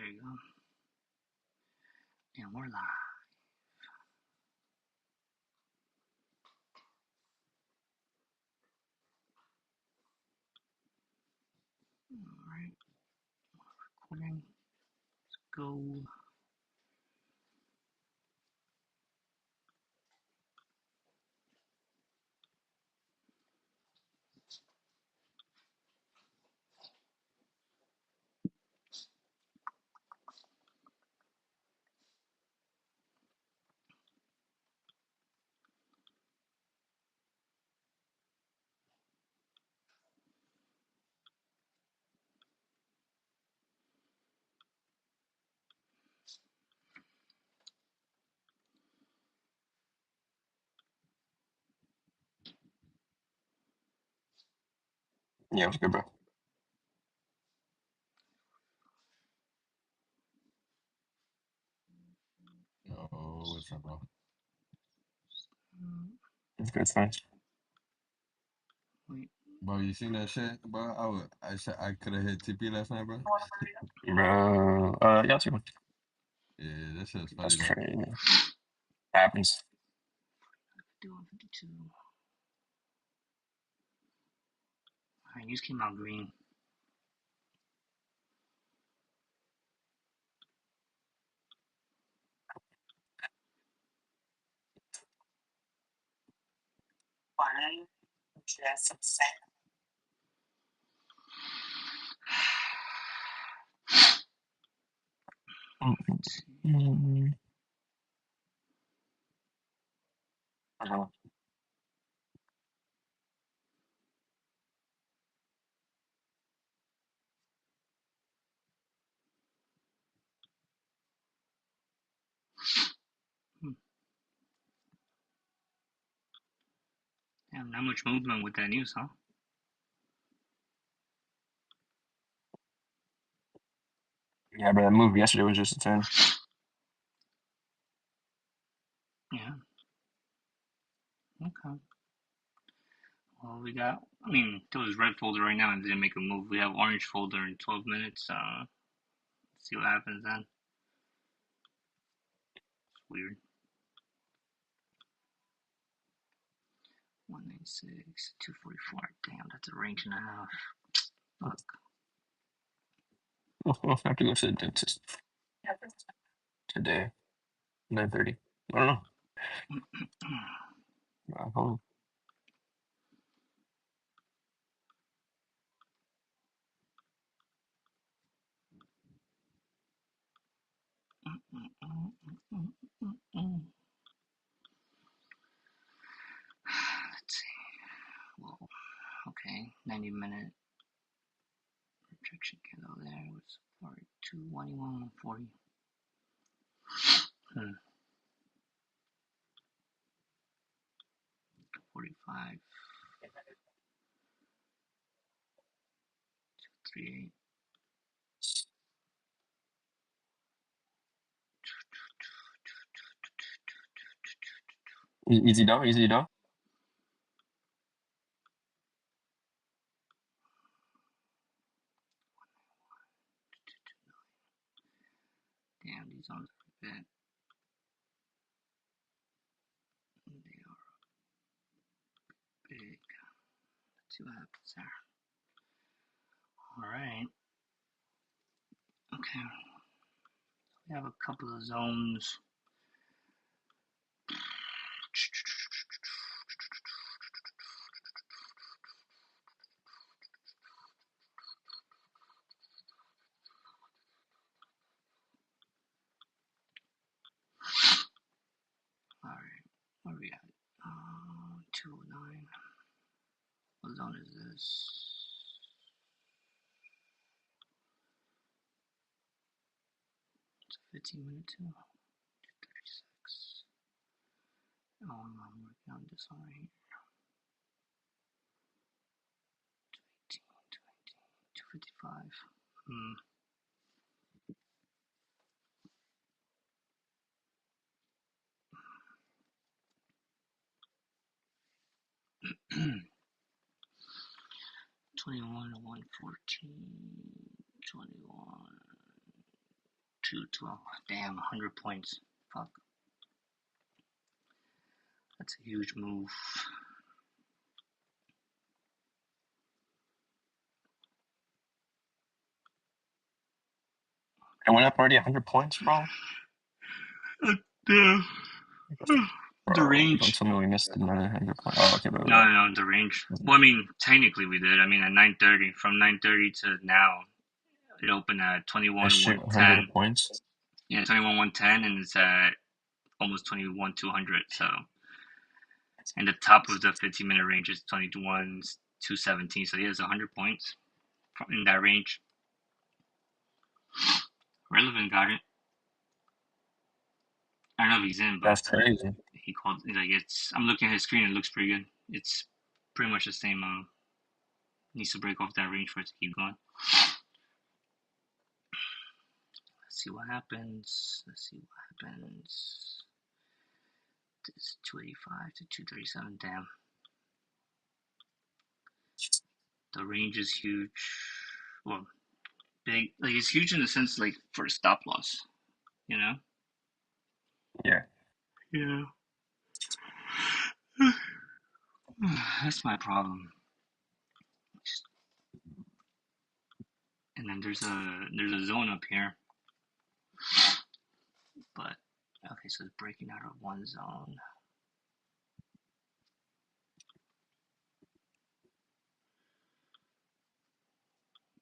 we go. And we're live. Alright. Recording. Let's go. Yeah, what's good, bro? Oh, what's up, bro? It's good, it's fine. Wait. Bro, you seen that shit, bro? I could have hit TP last night, bro. Bro, yeah, I'll take one. Yeah, that shit's That's funny though. crazy. Happens. 51, 52. Alright, news came out green. Damn, not much movement with that news, huh? Yeah, but that move yesterday was just a 10. Yeah. Okay. Well, we got, there was red folder right now and didn't make a move. We have orange folder in 12 minutes. Let's see what happens then. It's weird. 196, 244. Damn, that's a range and a half. Fuck. I have to go to the dentist today, 9:30. I don't know. Back home. Let's see. Whoa. Okay, 90-minute rejection candle there with support 221, 140. 45, 238. Easy down, easy down. Damn, these zones are bad. They are big. Let's see what happens there. Alright. Okay. We have a couple of zones. Alright, where are we at? 209. What zone is this? It's a 15-minute too. 236. Oh, I'm working on this one right here. 218, 218, 255. Hmm. 21 to 114. 21. 212. Damn, 100 points. Fuck. That's a huge move. It went up already 100 points, bro. The Bro, don't range. tell me we missed another 100 points. Oh, okay, but No, the range. Well, I mean, technically we did. I mean, at 9:30, from 9:30 to now, it opened at that 21 shit 100 110. points. Yeah, 21 110, and it's at almost 21 200. So, and the top of the 15-minute range is 21 217. So, yeah, it's 100 points in that range. Relevant got it. I don't know if he's in, but That's crazy. he called. He's like, it's. I'm looking at his screen. It looks pretty good. It's pretty much the same. Needs to break off that range for it to keep going. Let's see what happens. This 285 to 237. Damn. The range is huge. Well, big. Like it's huge in the sense like for a stop loss. You know. Yeah. Yeah. That's my problem. And then there's a zone up here, but okay, so it's breaking out of one zone.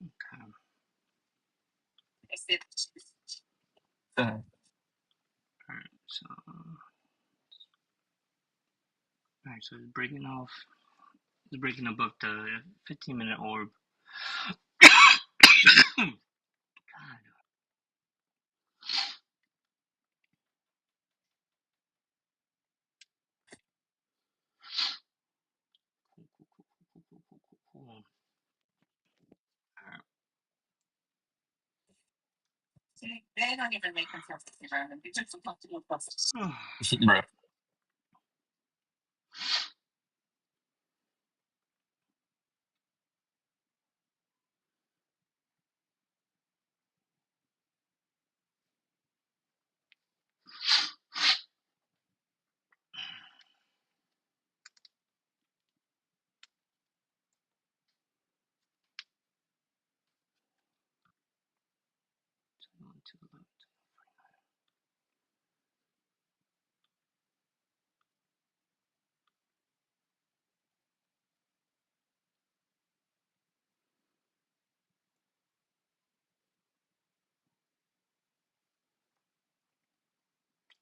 Okay. Alright, so alright, so it's breaking off. It's breaking above the 15-minute orb. God. Cool. Bro.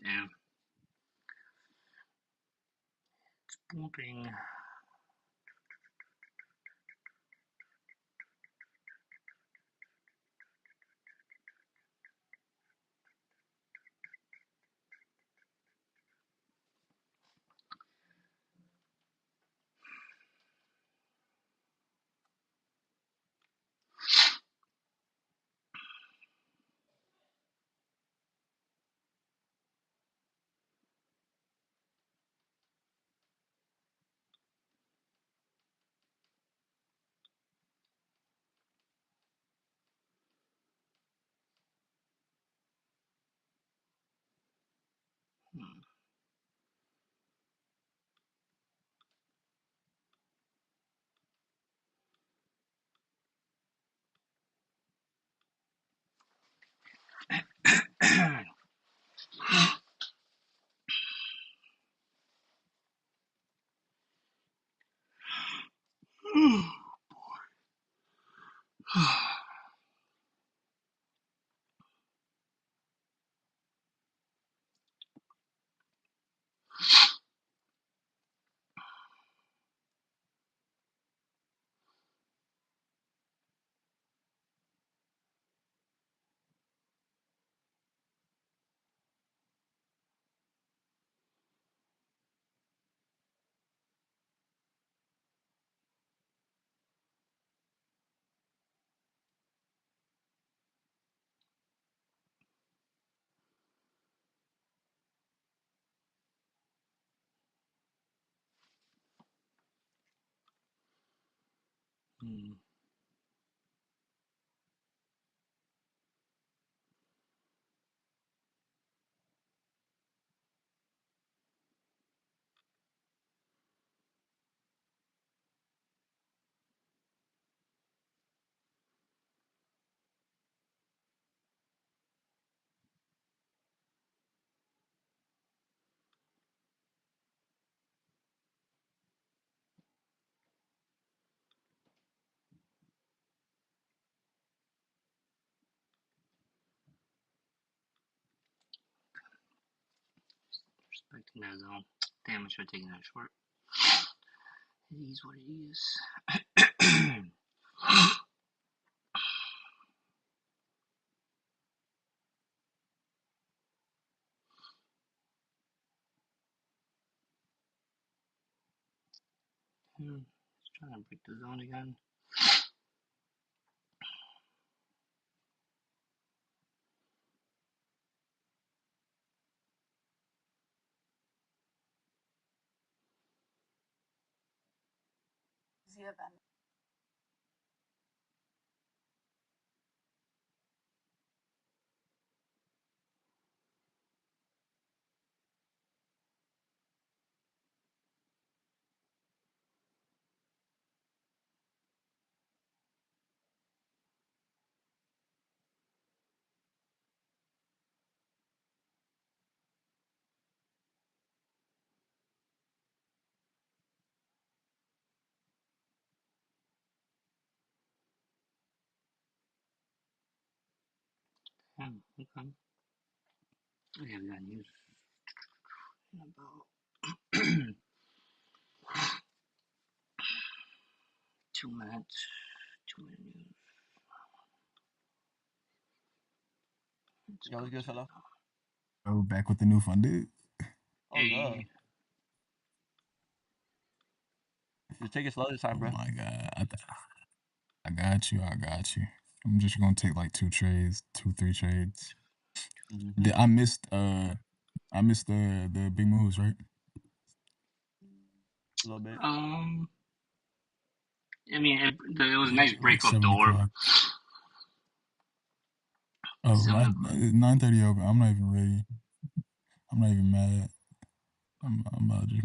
Damn. It's bumping. Hmm. Hmm. Expecting that zone. Damn, I should have taken that short. It is what it is. Just trying to break the zone again. Okay. Okay, we got news in about 2 minutes. 2 minute news. Yo, what's good, fella? Oh, back with the new funded. Oh, yeah. Just take it slow this time, Oh bro. my god, I got you. I got you. I'm just gonna take like 3 trades. Mm-hmm. I missed the big moves, right? A little bit. I mean, it was a nice Like break up 7 the orb. o'clock. Oh, 9:30 open. I'm not even ready. I'm not even mad. I'm about to.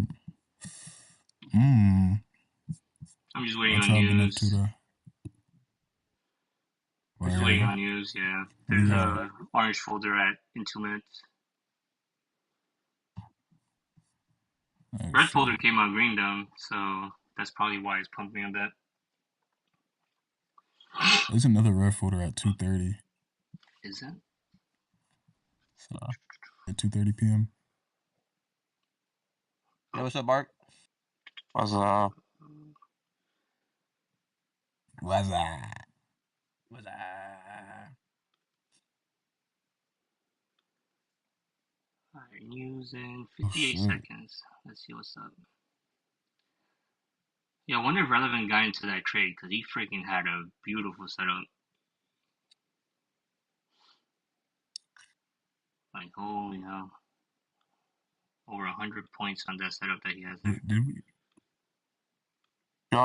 I'm just waiting What on y'all been up to news. though? We're just waiting Word. on news. Yeah, What do there's you got? a orange folder in 2 minutes. Oh Red shit. folder came out green down, so that's probably why it's pumping a bit. There's another red folder at 2:30. Is it? So at 2:30 p.m. Yo, what's up, Mark? What's up? What's that? What's that? Alright, news in Oh 58 shit. seconds. Let's see what's up. Yeah, I wonder if Relevant got into that trade because he freaking had a beautiful setup. Like, holy hell. Over 100 points on that setup that he has there. Did we?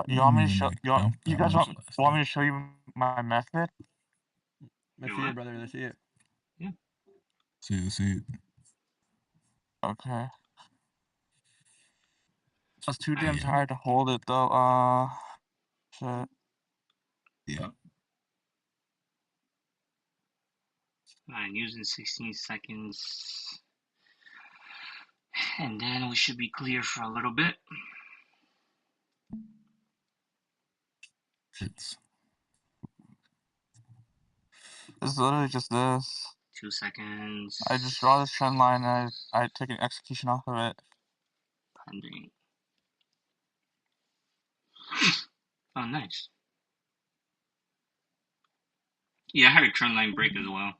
You want me to show you That guys much last want me night. to show you my method? Let's Yo, see what? it, brother. Let's see it. Yeah. See it. Okay. It's too damn Yeah. tired to hold it though. Shit. Yeah. Alright, news in 16 seconds. And then we should be clear for a little bit. It's It's literally just this. 2 seconds. I just draw this trend line and I take an execution off of it. Pending. Oh, nice. Yeah, I had a trend line break as well.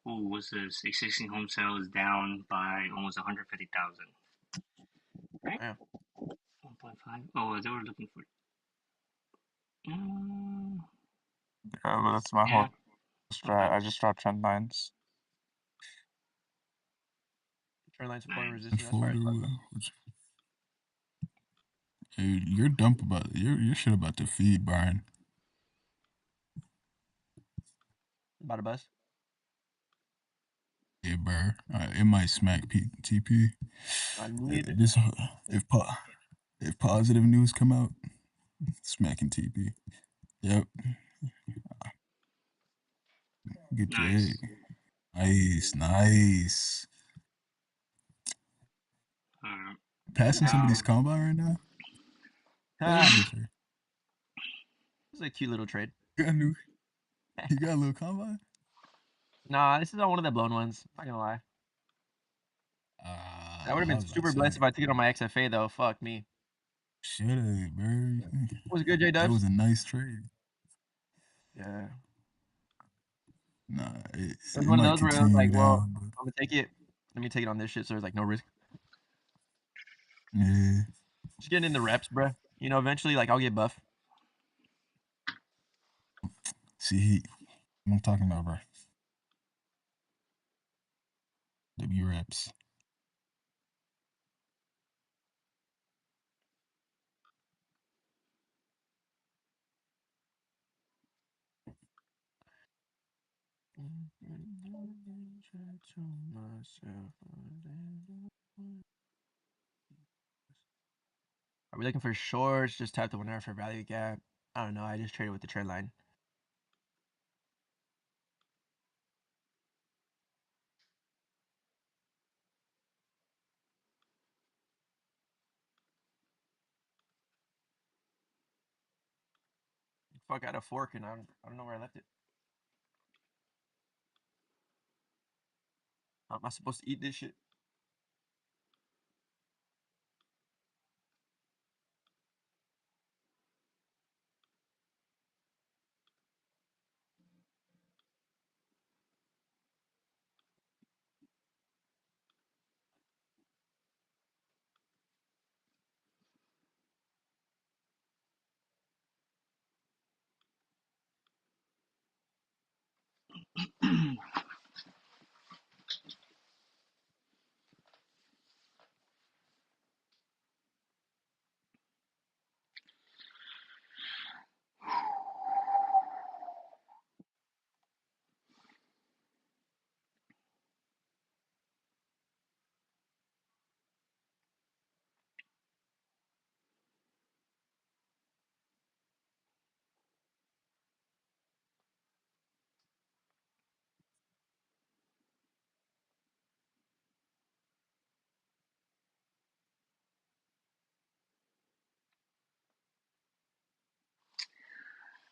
Ooh, what's this? Existing home sale is down by almost 150,000. Right? Yeah. 1.5. Oh, they were looking for. Yeah, but that's my Yeah. whole strat. I just draw trend lines. Trend line support and Nice. resistance. That's right. Hey, you're dumb about your shit about to feed, Brian. About a bus. Yeah, bro. It might smack TP. I need it. This if positive news come out, smacking TP. Yep. Good Nice. trade. Nice. Passing somebody's combine right now. That was a good trade. This is a cute little trade. You got a little combine? Nah, this is not one of the blown ones. Not gonna lie. I would have been super blessed if I took it on my XFA though. Fuck me. Should have, bro. Was good, J That Dubs? was a nice trade. Yeah. Nah, It was it one of might those where I was continue like, well, down, but I'm gonna take it. Let me take it on this shit. So there's like no risk. yeah. Just getting in the reps, bro. You know, eventually, like I'll get buff. See, what I'm talking about, bro. W reps. Are we looking for shorts? Just tap the winner for value gap. I don't know. I just traded with the trend line. Fuck, I had a fork and I don't know where I left it. How am I supposed to eat this shit?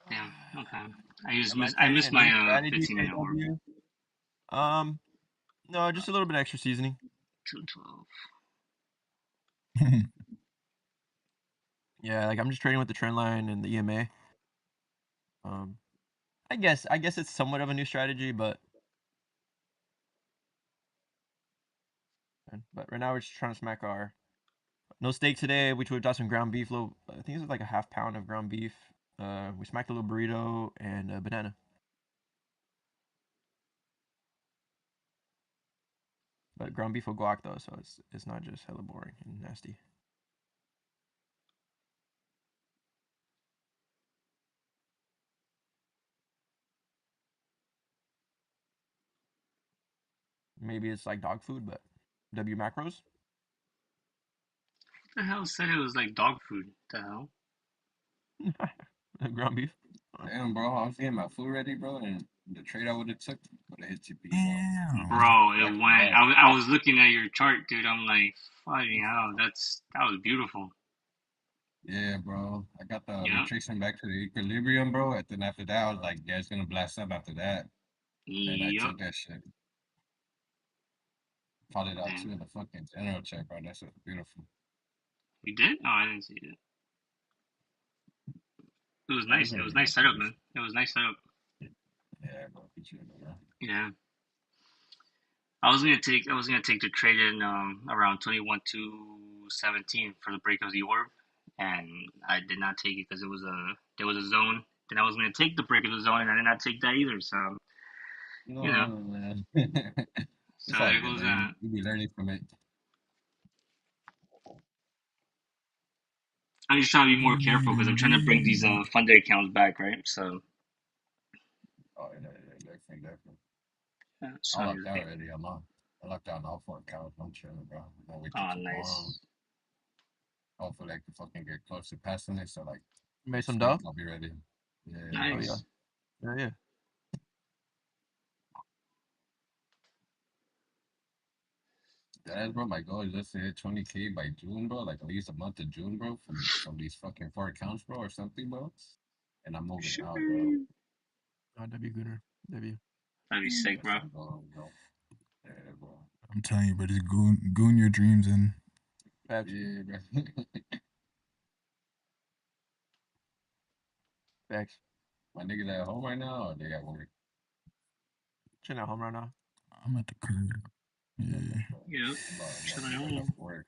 Damn. Okay. Am I I trying missed a new my strategy 15 for minute orb. W? No, just a little bit extra seasoning. 212. Yeah, like I'm just trading with the trend line and the EMA. I guess it's somewhat of a new strategy, but right now we're just trying to smack our no steak today, which would got some ground beef. Little, I think it was like a half pound of ground beef. We smacked a little burrito and a banana. But ground beef with guac though, so it's not just hella boring and nasty. Maybe it's like dog food, but W macros. What the hell said it was like dog food? The hell? Ground beef. Damn, bro, I was getting my food ready, bro, and the trade I would have took would have hit TP, Damn. Bro, it Back to went. back. I was looking at your chart, dude. I'm like, fucking hell, that was beautiful. Yeah, bro. I got the Yeah. retracement back to the equilibrium, bro. And then after that, I was like, yeah, it's gonna blast up after that. And I Yep. took that shit. Called it out too Damn. in the fucking general check, bro. That's beautiful. We did? Oh, I didn't see it. It was I was nice. It gonna was be nice setup, confused. man. It was nice setup. Yeah, bro. Appreciate it, bro. Yeah. I was gonna take the trade in around 21 to 17 for the break of the orb, and I did not take it because there was a zone. Then I was gonna take the break of the zone, and I did not take that either. So you know, No, man. so It's all there good, goes though. that. You be learning from it. I'm just trying to be more careful because I'm trying to bring these funded accounts back, right? So Oh, yeah, definitely, definitely. yeah, I so I'm locked just out being, already. I locked out on all four accounts. I'm chilling, bro. I'm gonna wait till oh, tomorrow. nice, Hopefully, I can fucking get close to passing it. So, like, You made next some week, dough. I'll be ready. Yeah, Oh yeah, nice. yeah. that, bro. My goal is just to hit 20K by June, bro. Like, at least a month of June, bro, from these fucking four accounts, bro, or something, bro. And I'm moving Sure. out, bro. Oh, W Gooner. W. That'd be sick, That's bro. my goal, bro. Yeah, bro. I'm telling you, bro, just goon your dreams in. Facts. Yeah, bro. Facts. My niggas at home right now, or they at work? Chilling at home right now. I'm at the crib. Yeah. Yep. I'm about Chilling to at get back home. to work.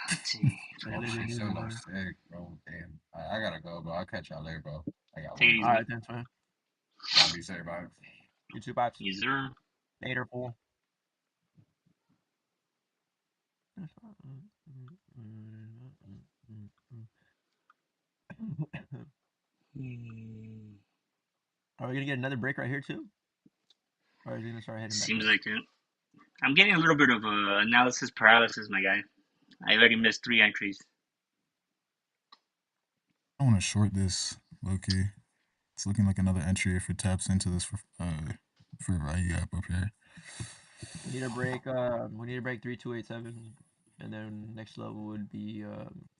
Let's see. I Oh, literally shit, news still in the no morning. sick, bro. Damn. I gotta go, bro. I'll catch y'all later, bro. I got Take it one. easy, All man. right, thanks, man. Y'all be safe, bro. You too, vibes. Yes, sir. Later, fool. Are we gonna get another break right here too? Or is he gonna start heading back Seems up? like it. I'm getting a little bit of analysis paralysis, my guy. I already missed 3 entries. I want to short this, low-key. It's looking like another entry if it taps into this for value gap up here. We need a break. We need to break 3287, and then next level would be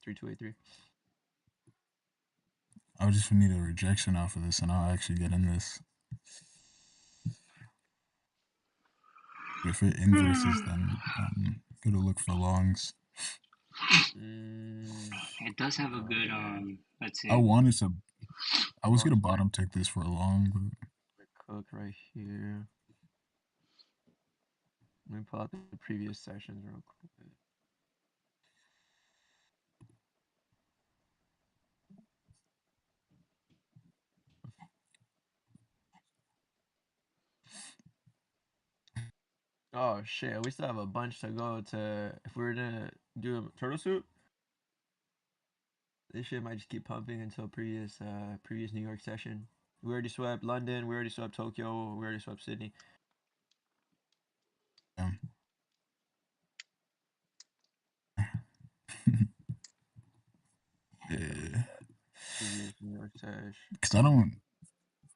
3283. I would just need a rejection off of this, and I'll actually get in this. But if it inverses, then I'm gonna look for longs. It does have a good let's see. I was gonna bottom tick this for a long, but Cook right here. Let me pull out the previous sessions real quick. Oh shit, we still have a bunch to go to. If we were to do a turtle suit, this shit might just keep pumping until previous New York session. We already swept London, we already swept Tokyo, we already swept Sydney. yeah. Yeah. Previous New York session. Cause I don't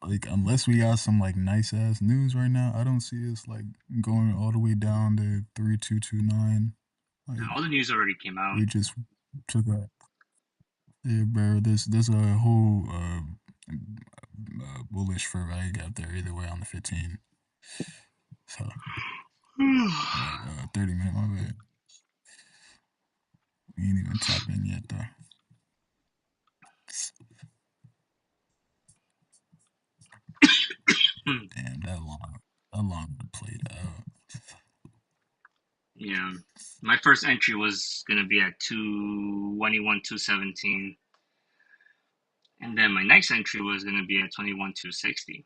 like unless we got some like nice ass news right now. I don't see us like going all the way down to 3229. Like All the news already came out. we just took a yeah, bro. There's a whole bullish for value gap there either way on the 15. So like 30-minute, my bad. We ain't even tap in yet though. Damn, that long played out. Yeah. My first entry was gonna be at 221, 217. And then my next entry was gonna be at 21, 260.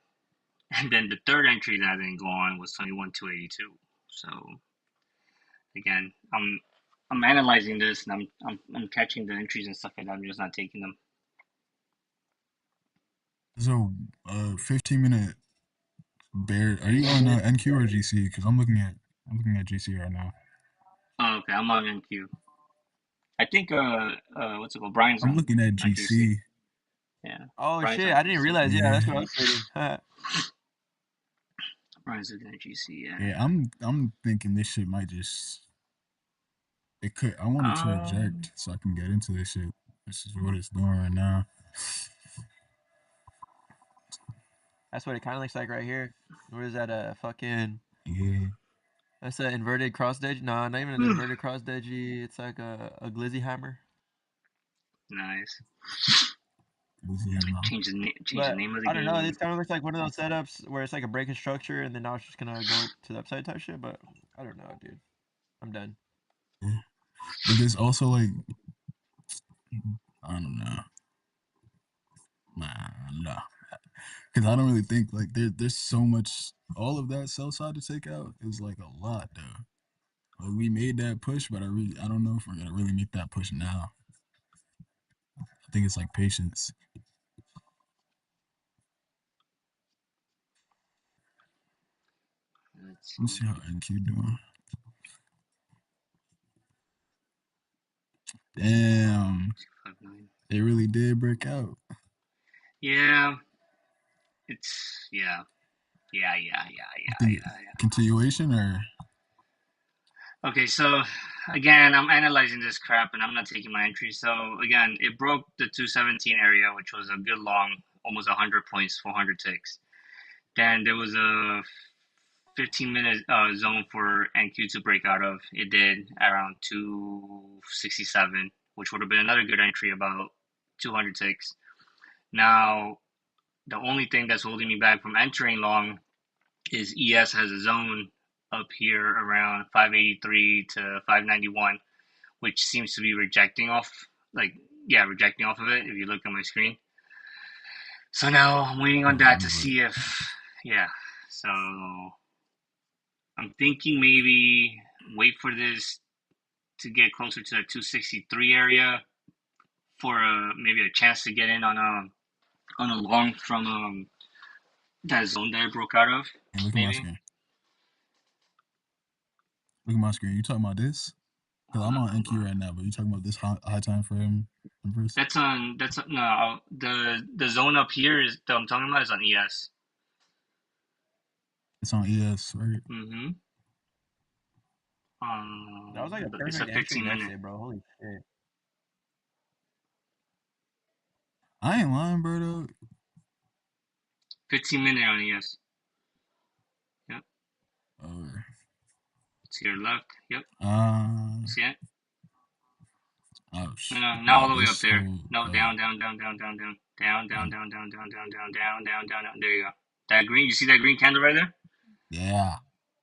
And then the third entry that didn't go on was 21, 282. So again, I'm analyzing this and I'm catching the entries and stuff like that. I'm just not taking them. So 15-minute bear. Are you on NQ or GC? Because I'm looking at GC right now. Oh, okay, I'm on NQ. I think what's it called? Brian's I'm on looking at GC. GC. Yeah. Oh Brian's shit, on I didn't GC. realize. Yeah, Yeah. that's what I was trading. Brian's looking at GC. Yeah. Yeah, I'm thinking this shit might just. It could. I want it to reject so I can get into this shit. This is what it's doing right now. That's what it kind of looks like right here. Where is that? Fucking. Yeah. That's an inverted cross edge. Nah, not even an inverted cross edgy. It's like a glizzy hammer. Nice. Yeah, no. Change the But name of the I don't game. know. This kind of looks like one of those setups where it's like a breaking structure, and then now it's just gonna go to the upside type shit. But I don't know, dude. I'm done. Yeah. But there's also like, I don't know. Nah. Because I don't really think like there's so much. All of that sell side to take out is like a lot though. Like we made that push, but I don't know if we're gonna really make that push now. I think it's like patience. Let's see how NQ doing. Damn, they really did break out. Yeah. Yeah. Continuation or Okay, so again, I'm analyzing this crap and I'm not taking my entry. So again, it broke the 217 area, which was a good long, almost 100 points, 400 ticks. Then there was a 15-minute zone for NQ to break out of. It did around 267, which would have been another good entry, about 200 ticks. Now, the only thing that's holding me back from entering long is ES has a zone up here around 583 to 591, which seems to be rejecting off of it if you look at my screen. So now I'm waiting on that to see if, so I'm thinking maybe wait for this to get closer to the 263 area for maybe a chance to get in on a long from that zone that I broke out of. And look at maybe. my screen. Look at my screen. You talking about this? Because I'm on NQ right now, but you talking about this high time frame inverse? That's on no, the zone up here is that I'm talking about is on ES. It's on ES, right? Mm-hmm. That was like a It's a perfect entry 15-minute. yesterday, bro. Holy shit. I ain't lying, bro. Though. 15-minute on ES. Yep. To your left. Yep. See it? Oh shit. No, not all the way up there. No, down. There you go. That green, you see that green candle right there? Yeah.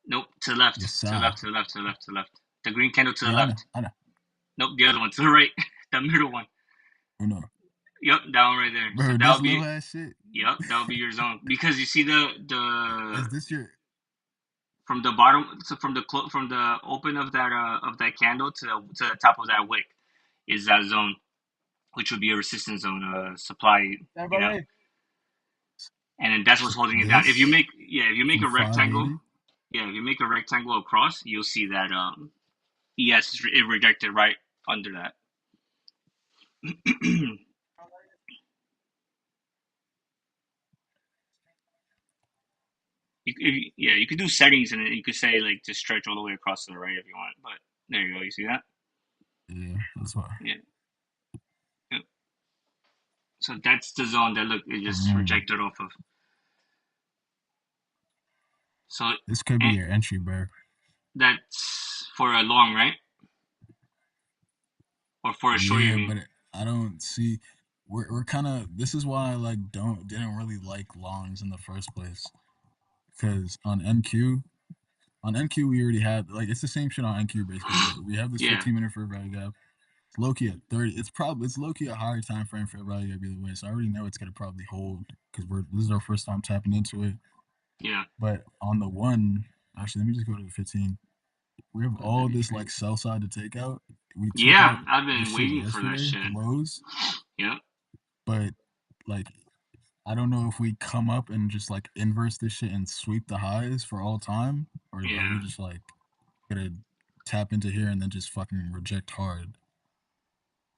Nope, to the left. Yes, to the left. The green candle to the left. I know. Nope, the other one to the right. The middle one. Oh no. Yep, that one right there. Bro, so this little ass shit. Yep, that'll be your zone. Because you see the Is this your from the bottom, so from the open of that candle to the top of that wick is that zone, which would be a resistance zone, supply, And then that's what's holding it down. If you make a rectangle, if you make a rectangle across, you'll see that ES is rejected right under that. You could do settings and you could say like just stretch all the way across to the right if you want. But there you go. You see that? Yeah, that's why. Yeah. Yep. So that's the zone that it just rejected off of. So this could be your entry, bro. That's for a long, right? Or for a short? Yeah, but I don't see. We're kind of. This is why I didn't really like longs in the first place, because on NQ we already had it's the same shit on NQ basically. But we have this 15-minute fair value gap. It's low key at 30. It's low key a higher time frame fair value gap either way. So I already know it's gonna probably hold because this is our first time tapping into it. Yeah. But on the one, actually, let me just go to the 15. We have all this sell side to take out. We took out I've been waiting for that shit. The lows. Yeah. But I don't know if we come up and just inverse this shit and sweep the highs for all time, or are we just gonna tap into here and then just fucking reject hard?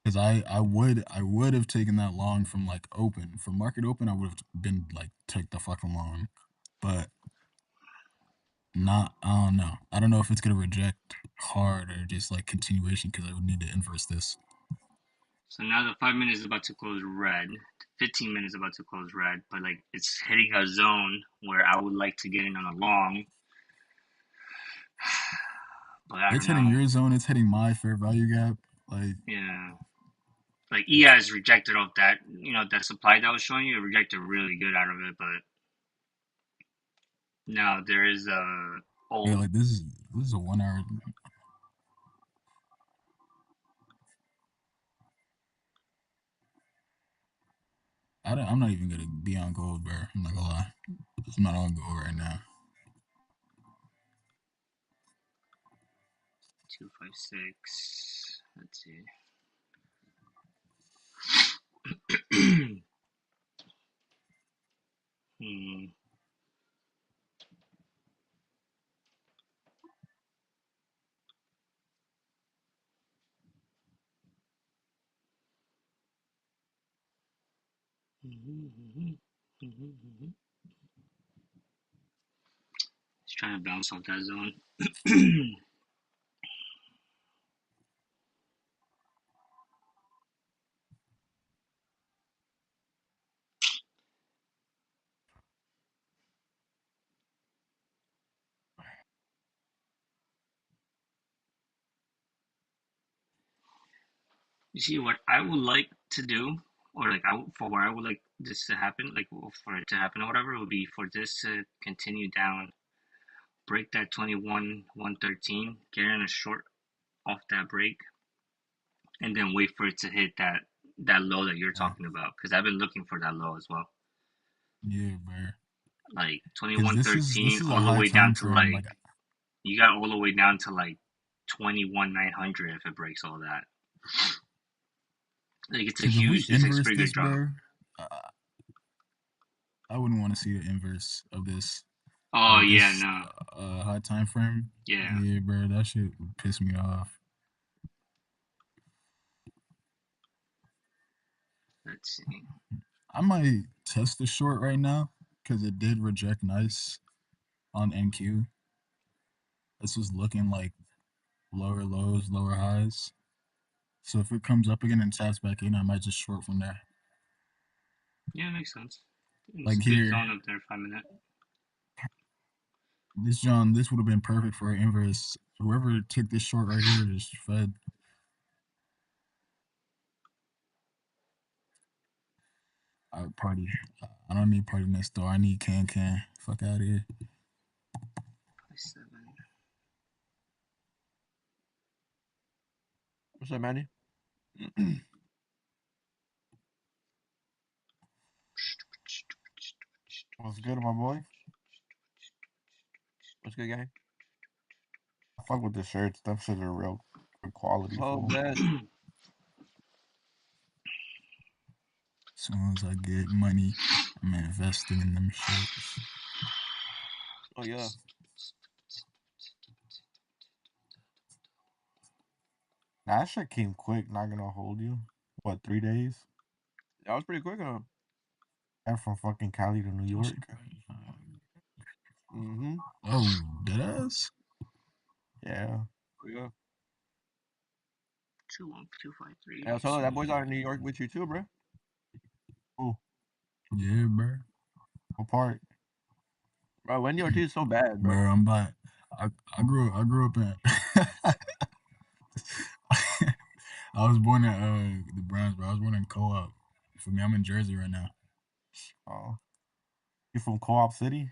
Because I would have taken that long from open. From market open, I would have been take the fucking long. But I don't know. I don't know if it's gonna reject hard or just continuation because I would need to inverse this. So now the 5 minutes is about to close red. 15 minutes is about to close red, but it's hitting a zone where I would like to get in on a long. But I don't know. Hitting your zone. It's hitting my fair value gap. Yeah. ES rejected off that, that supply that I was showing you, it rejected really good out of it, but now there is a this is a 1 hour. I'm not even gonna be on gold, bro. I'm not gonna lie. I'm not on gold right now. 256. Let's see. It's trying to bounce off that zone. You see, what I would like to do, or like for where I would like this to happen, like for it to happen or whatever, would be for this to continue down, break that 21 113, get in a short off that break, and then wait for it to hit that low that you're talking about. Because I've been looking for that low as well, Yeah, bro. like Because this 2113 is a all the high way down time to frame. like Like, you got all the way down to like 21 900 if it breaks all that. Like it's because if we a inverse figure this, drop. bro, I wouldn't want to see the inverse of this. Oh Like yeah, this no, high time frame. yeah. Yeah, bro, that shit would piss me off. Let's see. I might test the short right now because it did reject nice on NQ. This is looking like lower lows, lower highs. So if it comes up again and taps back in, I might just short from there. Yeah, makes sense. It's Like a good here, zone up there, 5 minute. this would have been perfect for an inverse. Whoever took this short right here just fed. I party. I don't need party next door. I need can. Fuck out of here. 7. What's up, Manny? What's good, my boy? What's good, gang? I fuck with the shirts. Them shits are real good quality. Oh, Fool. bet. As soon as I get money, I'm investing in them shirts. Oh, yeah. Nah, that shit came quick. Not gonna hold you. What, 3 days? That was pretty quick, huh? And from fucking Cali to New York. Mm-hmm. Oh, deadass? Yeah. Oh, yeah. 21253. Hey, so that boy's out in New York with you too, bro. Ooh, Yeah, bro. what part? Bro, Wendy Ortiz is so bad, bro. Bro, I'm by. I grew up in. I was born in the Browns, bro. I was born in Co-op. For me, I'm in Jersey right now. Oh, you from Co-op City?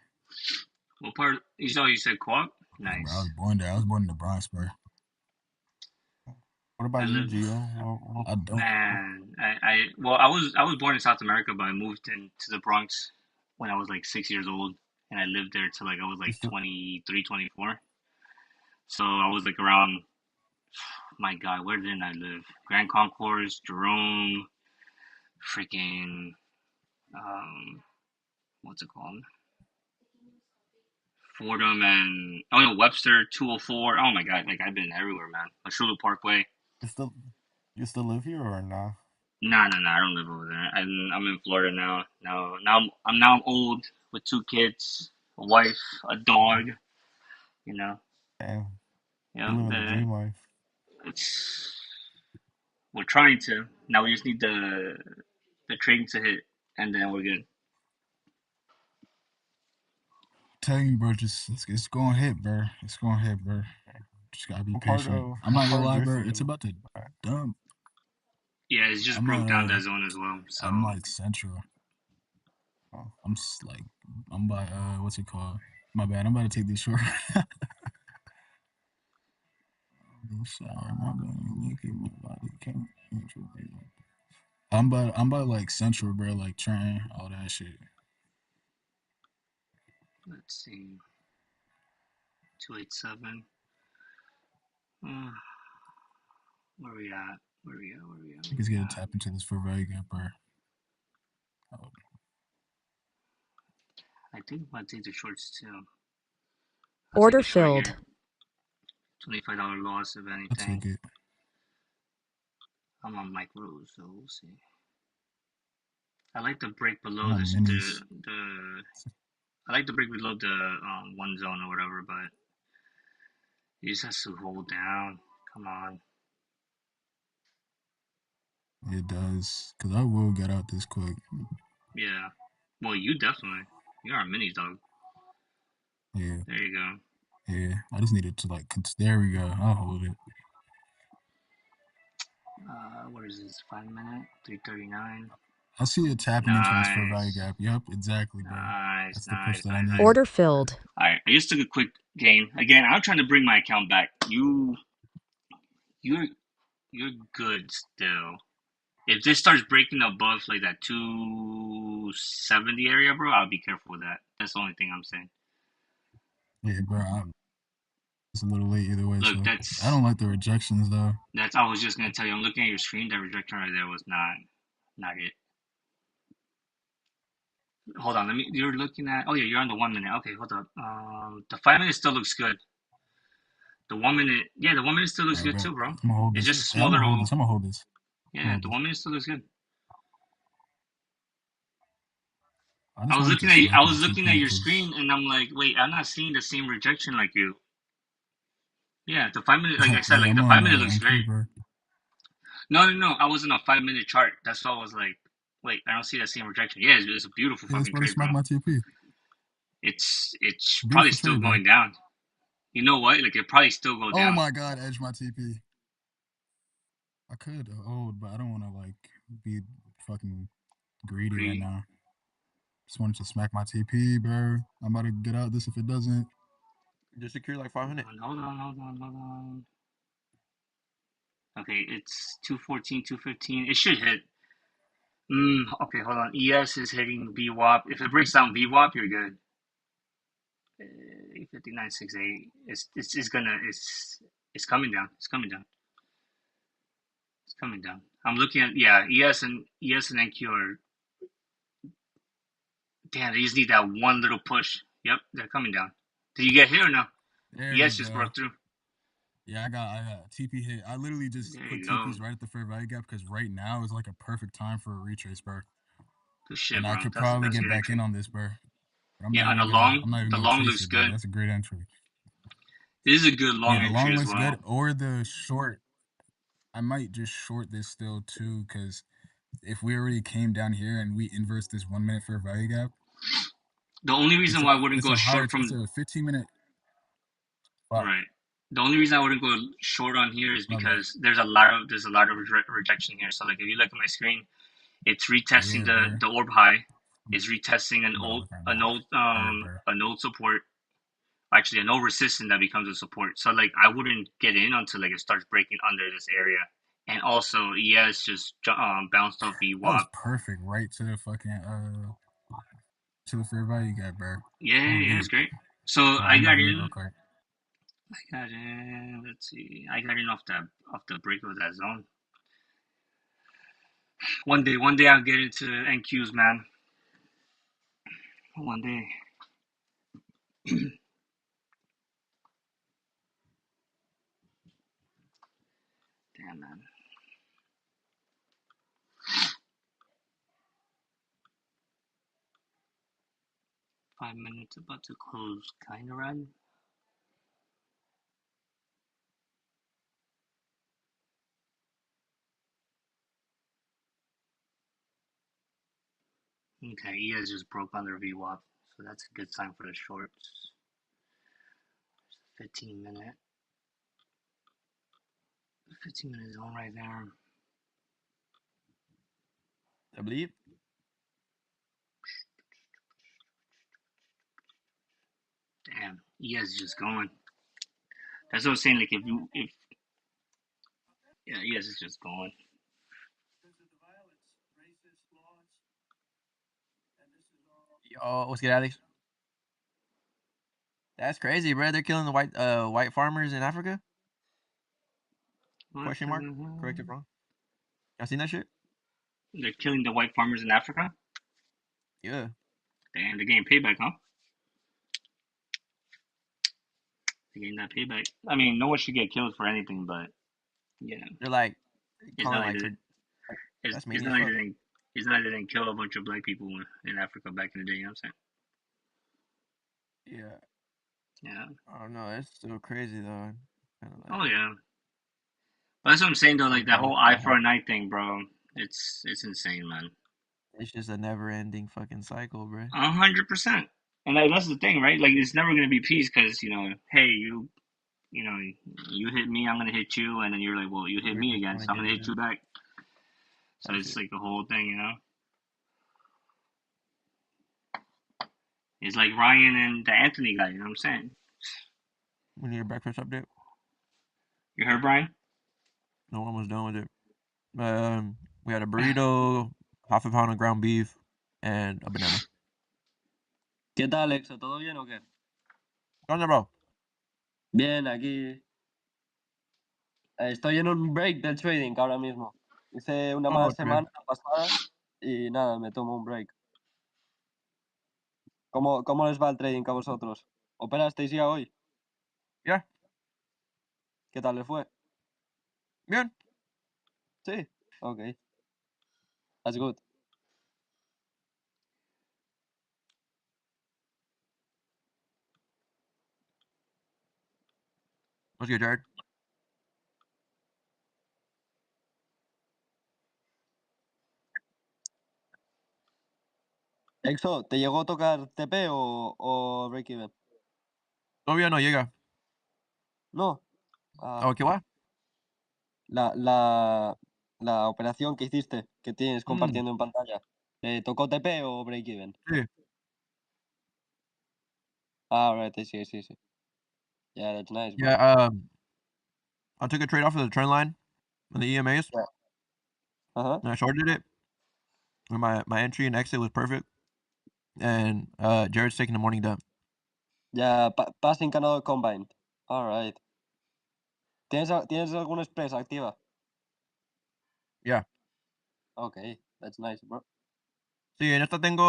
What part? You said co-op? Yeah, bro, I Nice. was born there. I was born in the Bronx, bro. What about I you, live, Gio? I don't. man. I was born in South America, but I moved into the Bronx when I was like 6 years old, and I lived there till like I was You like still, 23, 24. So I was like around. My God, where didn't I live? Grand Concourse, Jerome, freaking what's it called? Fordham and oh no, Webster 204. Oh my God, like I've been everywhere, man. Ashulu Parkway. you still, you still live here or nah? No, I don't live over there. I'm in Florida now. Now I'm old with 2 kids, a wife, a Oh, dog. You know, damn, you you know, living the dream life. it's we're trying to. Now we just need the trading to hit, and then we're good. Telling you, bro, it's going to hit, bro. It's going to hit, bro. Just gotta be patient. I'm What not gonna part of lie, Jersey bro. you It's live? about to dump. Yeah, it's just I'm broke down that zone as well. So I'm like central. Oh, Like I'm by what's it called? My bad. I'm about to take this short. I'm by like central, bro. Like train, all that shit. let's see, 287. Uh, where we at? Where we at? Where we at? Where Niggas we gotta at? tap into this for very good, bro. Oh, I think I might take the shorts too. Order filled. $25 loss if I'll anything. take it. I'm on Mike Rose, so we'll see. I like the break I'm below on this minis. I like the break below the one zone or whatever, but he just has to hold down. Come on. It does, cause I will get out this quick. Yeah. Well, you definitely. You're on minis, dog. Yeah, There you go. yeah. I just needed to like. There we go. I'll hold it. What is this? 5 minute, 339. I see it tapping into this fair value gap. Yep, exactly, bro. Nice, That's the push that I nice. need. Order filled. All right, I just took a quick gain. Again, I'm trying to bring my account back. You're good still. If this starts breaking above like that 270 area, bro, I'll be careful with that. That's the only thing I'm saying. Yeah, bro. It's a little late either way. Look, so that's I don't like the rejections though. I was just gonna tell you. I'm looking at your screen. That rejection right there was not it. Hold on. You're looking at. Oh yeah, you're on the 1 minute. Okay, hold up. The 5 minute still looks good. The 1 minute, yeah, the 1 minute still looks good too, bro. I'm gonna hold It's this. just a Yeah, small I'm gonna little. hold this. I'm gonna hold this. Yeah, the 1 minute still looks good. I was looking at your screen, and I'm like, wait, I'm not seeing the same rejection like you. Yeah, the 5 minute, like I said, yeah, like the I'm 5 on minute looks great. bro. No, I was in a 5 minute chart. That's why I was like, wait, I don't see that same rejection. Yeah, it's a beautiful Yeah, it's fucking about to trade, bro. smack my TP. It's Beautiful probably still trade, going bro. down. You know what? Like it probably still go down. Oh my god, edge my TP. I could hold, but I don't want to like be fucking greedy right now. Just wanted to smack my TP, bro. I'm about to get out this if it doesn't. Just secure like 500. Hold on. Okay, it's 214, 215. It should hit. Okay, hold on. ES is hitting VWAP. If it breaks down VWAP, you're good. 859.68. It's coming down. It's coming down. I'm looking at ES and NQ are. Damn, they just need that one little push. Yep, they're coming down. Did you get hit or no? There ES just broke through. Yeah, I got TP hit. I literally just put TPs right at the fair value gap because right now is like a perfect time for a retrace, bro. Good shit, and bro. I could probably get back in on this, bro. I'm not even the gonna long chase looks it, bro. good. That's a great entry. This is a good long entry the long as looks well. good, or the short. I might just short this still too, because if we already came down here and we inverse this 1 minute fair value gap, the only reason why I wouldn't go short it's a 15-minute. Right. The only reason I wouldn't go short on here is because there's a lot of rejection here. So like if you look at my screen, it's retesting the orb high, it's retesting an old support, actually an old resistance that becomes a support. So like I wouldn't get in until like it starts breaking under this area. And also ES just bounced off VWAP. That was perfect, right to the fucking to the fair value gap, bro. Yeah, it's great. So I got in. Let's see. I got in off the break of that zone. One day I'll get into NQs, man. One day. Damn, man. Five minutes about to close, kind of run. Okay, ES just broke under VWAP, so that's a good sign for the shorts. 15 minute zone right there. I believe. Damn, ES is just going. That's what I'm saying. Like ES is just going. Yo, what's good, Alex? That's crazy, bro. They're killing the white farmers in Africa. Question mark? Correct if wrong. Y'all seen that shit? They're killing the white farmers in Africa? Yeah. Damn, they're getting payback, huh? They're getting that payback. I mean, no one should get killed for anything, but yeah. They're like It's not like that's it's not like they didn't kill a bunch of black people in Africa back in the day, you know what I'm saying? Yeah. Yeah. I don't know. It's still crazy though. Oh yeah. But that's what I'm saying though, like that whole eye for an eye thing, bro. It's insane, man. It's just a never ending fucking cycle, bro. 100%. And like, that's the thing, right? Like it's never gonna be peace because hey, you you know, you hit me, I'm gonna hit you, and then you're like, well, you hit me again, so I'm gonna hit you back. So it's like the whole thing, you know. It's like Ryan and the Anthony guy. You know what I'm saying? We need a breakfast update. You heard Brian? No one was done with it. We had a burrito, half a pound of ground beef, and a banana. ¿Qué tal, Exo? ¿Todo bien o qué? ¿Qué onda, bro? Bien, aquí. Estoy en un break del trading ahora mismo. Hice una mala semana pasada y nada, me tomo un break. ¿Cómo les va el trading a vosotros? ¿Operasteis ya hoy? Ya. ¿Qué tal les fue? Bien. Sí. Ok. That's good. What's good, Jared? Exo, ¿te llegó a tocar TP o break-even? Todavía no llega. No. Oh, ¿qué va? La operación que hiciste, que tienes compartiendo en pantalla, ¿te tocó TP o break-even? Sí. Ah, right, sí. Yeah, that's nice, bro. Yeah, I took a trade off of the trend line on the EMAs. Yeah. Uh-huh. And I shorted it. And my entry and exit was perfect. And Jared's taking the morning dump. Ya, passing cannot combined. Alright. ¿Tienes alguna express activa? Yeah. Okay, that's nice, bro. Sí, en esta tengo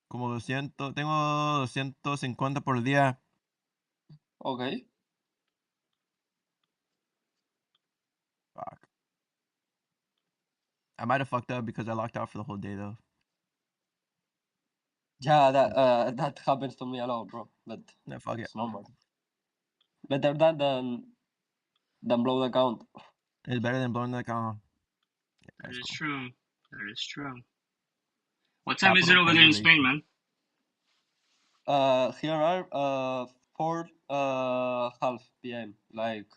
como 200, tengo 250 por día. Okay. Fuck. I might have fucked up because I locked out for the whole day though. Yeah, that happens to me a lot, bro. But No, fuck it. it's normal. Better that than blow the account. It's better than blowing the account. Yeah, that is true. That is true. What time is it over there in Spain, man? Here are 4:30 p.m. Like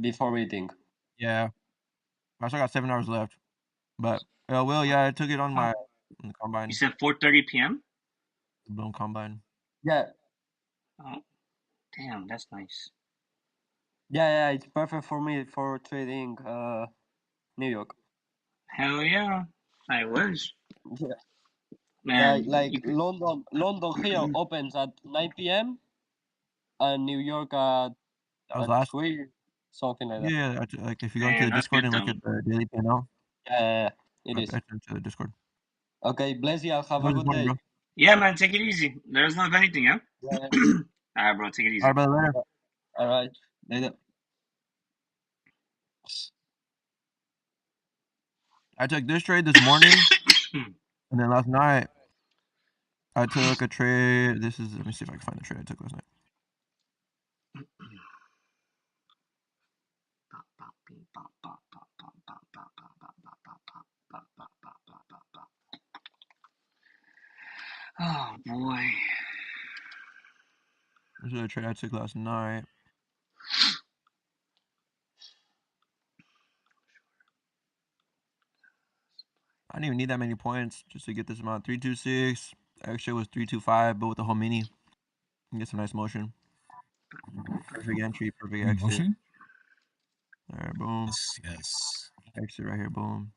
before eating. Yeah. I still got 7 hours left. But yeah, I took it on my on the combine. You said 4:30 p.m. Blown combine. Yeah. Oh, damn, that's nice. Yeah, it's perfect for me for trading New York. Hell yeah, I wish. Yeah. Man, like London here opens at 9 p.m. and New York at 3, something like that. Yeah, like if you go into the Discord and look at the daily panel. Yeah, it is. I into the Discord. Okay, bless you. Have a good day. Bro. Yeah, man, take it easy. Let us know if anything, yeah? Yeah. Alright, bro, take it easy. Alright, brother, later. Alright, later. I took this trade this morning, and then last night I took a trade. Let me see if I can find the trade I took last night. Oh boy. This is a trade I took last night. I didn't even need that many points just to get this amount. 326. Extra was 325, but with the whole mini, you can get some nice motion. Perfect entry, perfect exit. Motion? All right, boom. Yes. Exit right here, boom.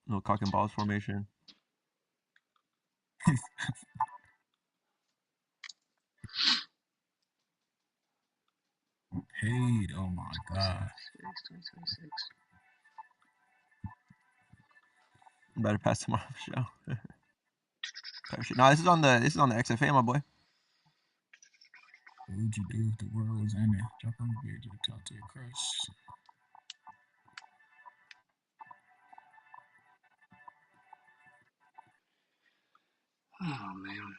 No cock and balls formation. Paid. Oh my god. 26. I'm about to pass tomorrow for show. No, this is on the XFA, my boy. What would you do if the world was ending? Drop on the page or talk to your crush. Oh man.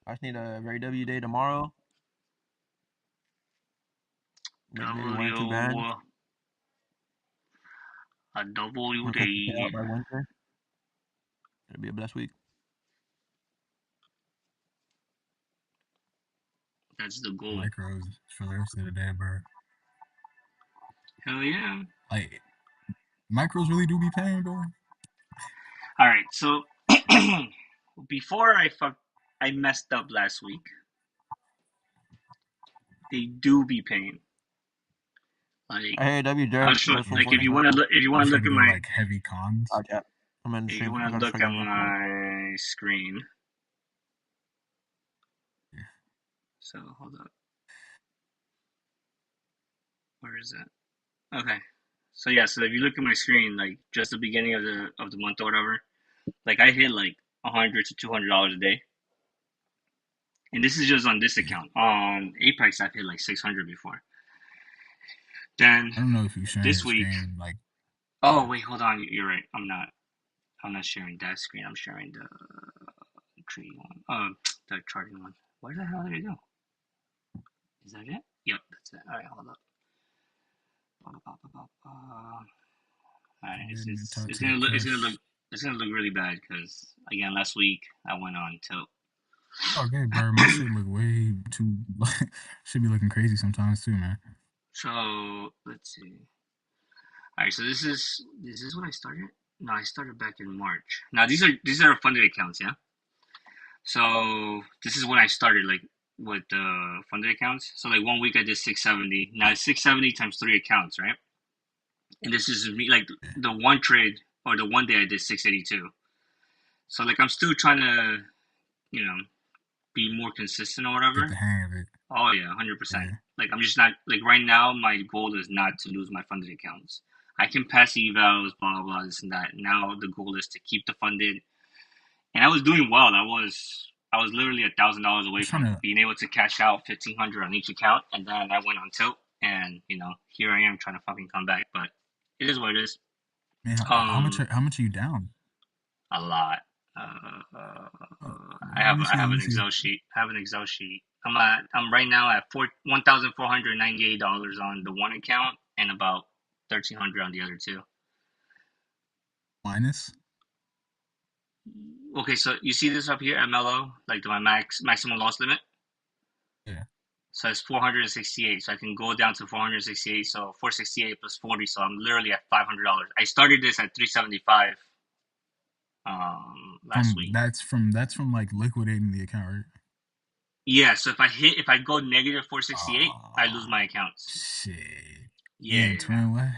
I just need a very W day tomorrow. Maybe 1 or 2 bands. A W We'll catch the day. payout by Wednesday. It'll be a blessed week. That's the goal. Micros for the rest of the day, bro. Hell yeah. Like, micros really do be paying, bro. All right, so before I messed up last week. They do be paying. Like, hey, W. Jared, like if you want to look at my like heavy cons. Okay. If you want to look at my screen. So hold up. Where is it? Okay. So yeah, so if you look at my screen, like just the beginning of the month or whatever, like I hit like $100 to $200 a day, and this is just on this account. On Apex, I've hit like 600 before. Then I don't know if you sharing this week. Screen, like. Oh wait, hold on. You're right. I'm not sharing that screen. I'm sharing the trading one. The charting one. Where the hell did it go? Is that it? Yep, that's it. All right, hold up. Alright, it's gonna look really bad because again last week I went on tilt. Okay, bro, my shit look way too. Should be looking crazy sometimes too, man. So let's see. Alright, so this is when I started. No, I started back in March. Now these are funded accounts, yeah. So this is when I started, like with the funded accounts. So like 1 week I did 670. Now it's 670 times 3 accounts, right? And this is me, like the one trade or the one day I did 682. So like I'm still trying to, be more consistent or whatever. Get the hang of it. Oh yeah, 100%. Like I'm just not like right now. My goal is not to lose my funded accounts. I can pass evals, blah blah blah, this and that. Now the goal is to keep the funded. And I was doing well. I was literally $1,000 away from being able to cash out 1,500 on each account, and then I went on tilt, and here I am trying to fucking come back. But it is what it is. Man, how much are you down? A lot. I have an Excel sheet. I'm right now at $1,498 on the one account and about $1,300 on the other two. Minus. Okay, so you see this up here, MLO, like my maximum loss limit. Yeah. So it's 468. So I can go down to 468. So 468 plus 40. So I'm literally at $500. I started this at 375. Last week. That's from like liquidating the account, right? Yeah. So if I go negative 468, I lose my accounts. Shit. Yeah. Twin what?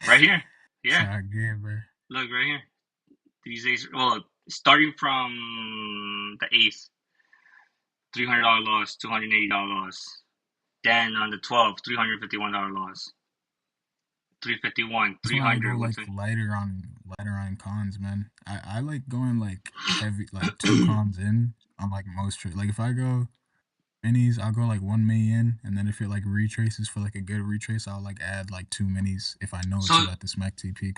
Right here. Yeah. Sorry, good, bro. Look right here. These days, well, starting from the 8th, $300 loss, $280 loss. Then on the 12th, $351 loss. 351, 300. I go like lighter on cons, man. I like going like heavy, like 2 cons in on like most trades. Like if I go minis, I'll go like 1 million, and then if it like retraces for like a good retrace, I'll like add like 2 minis if I know it's at the SMAC TP.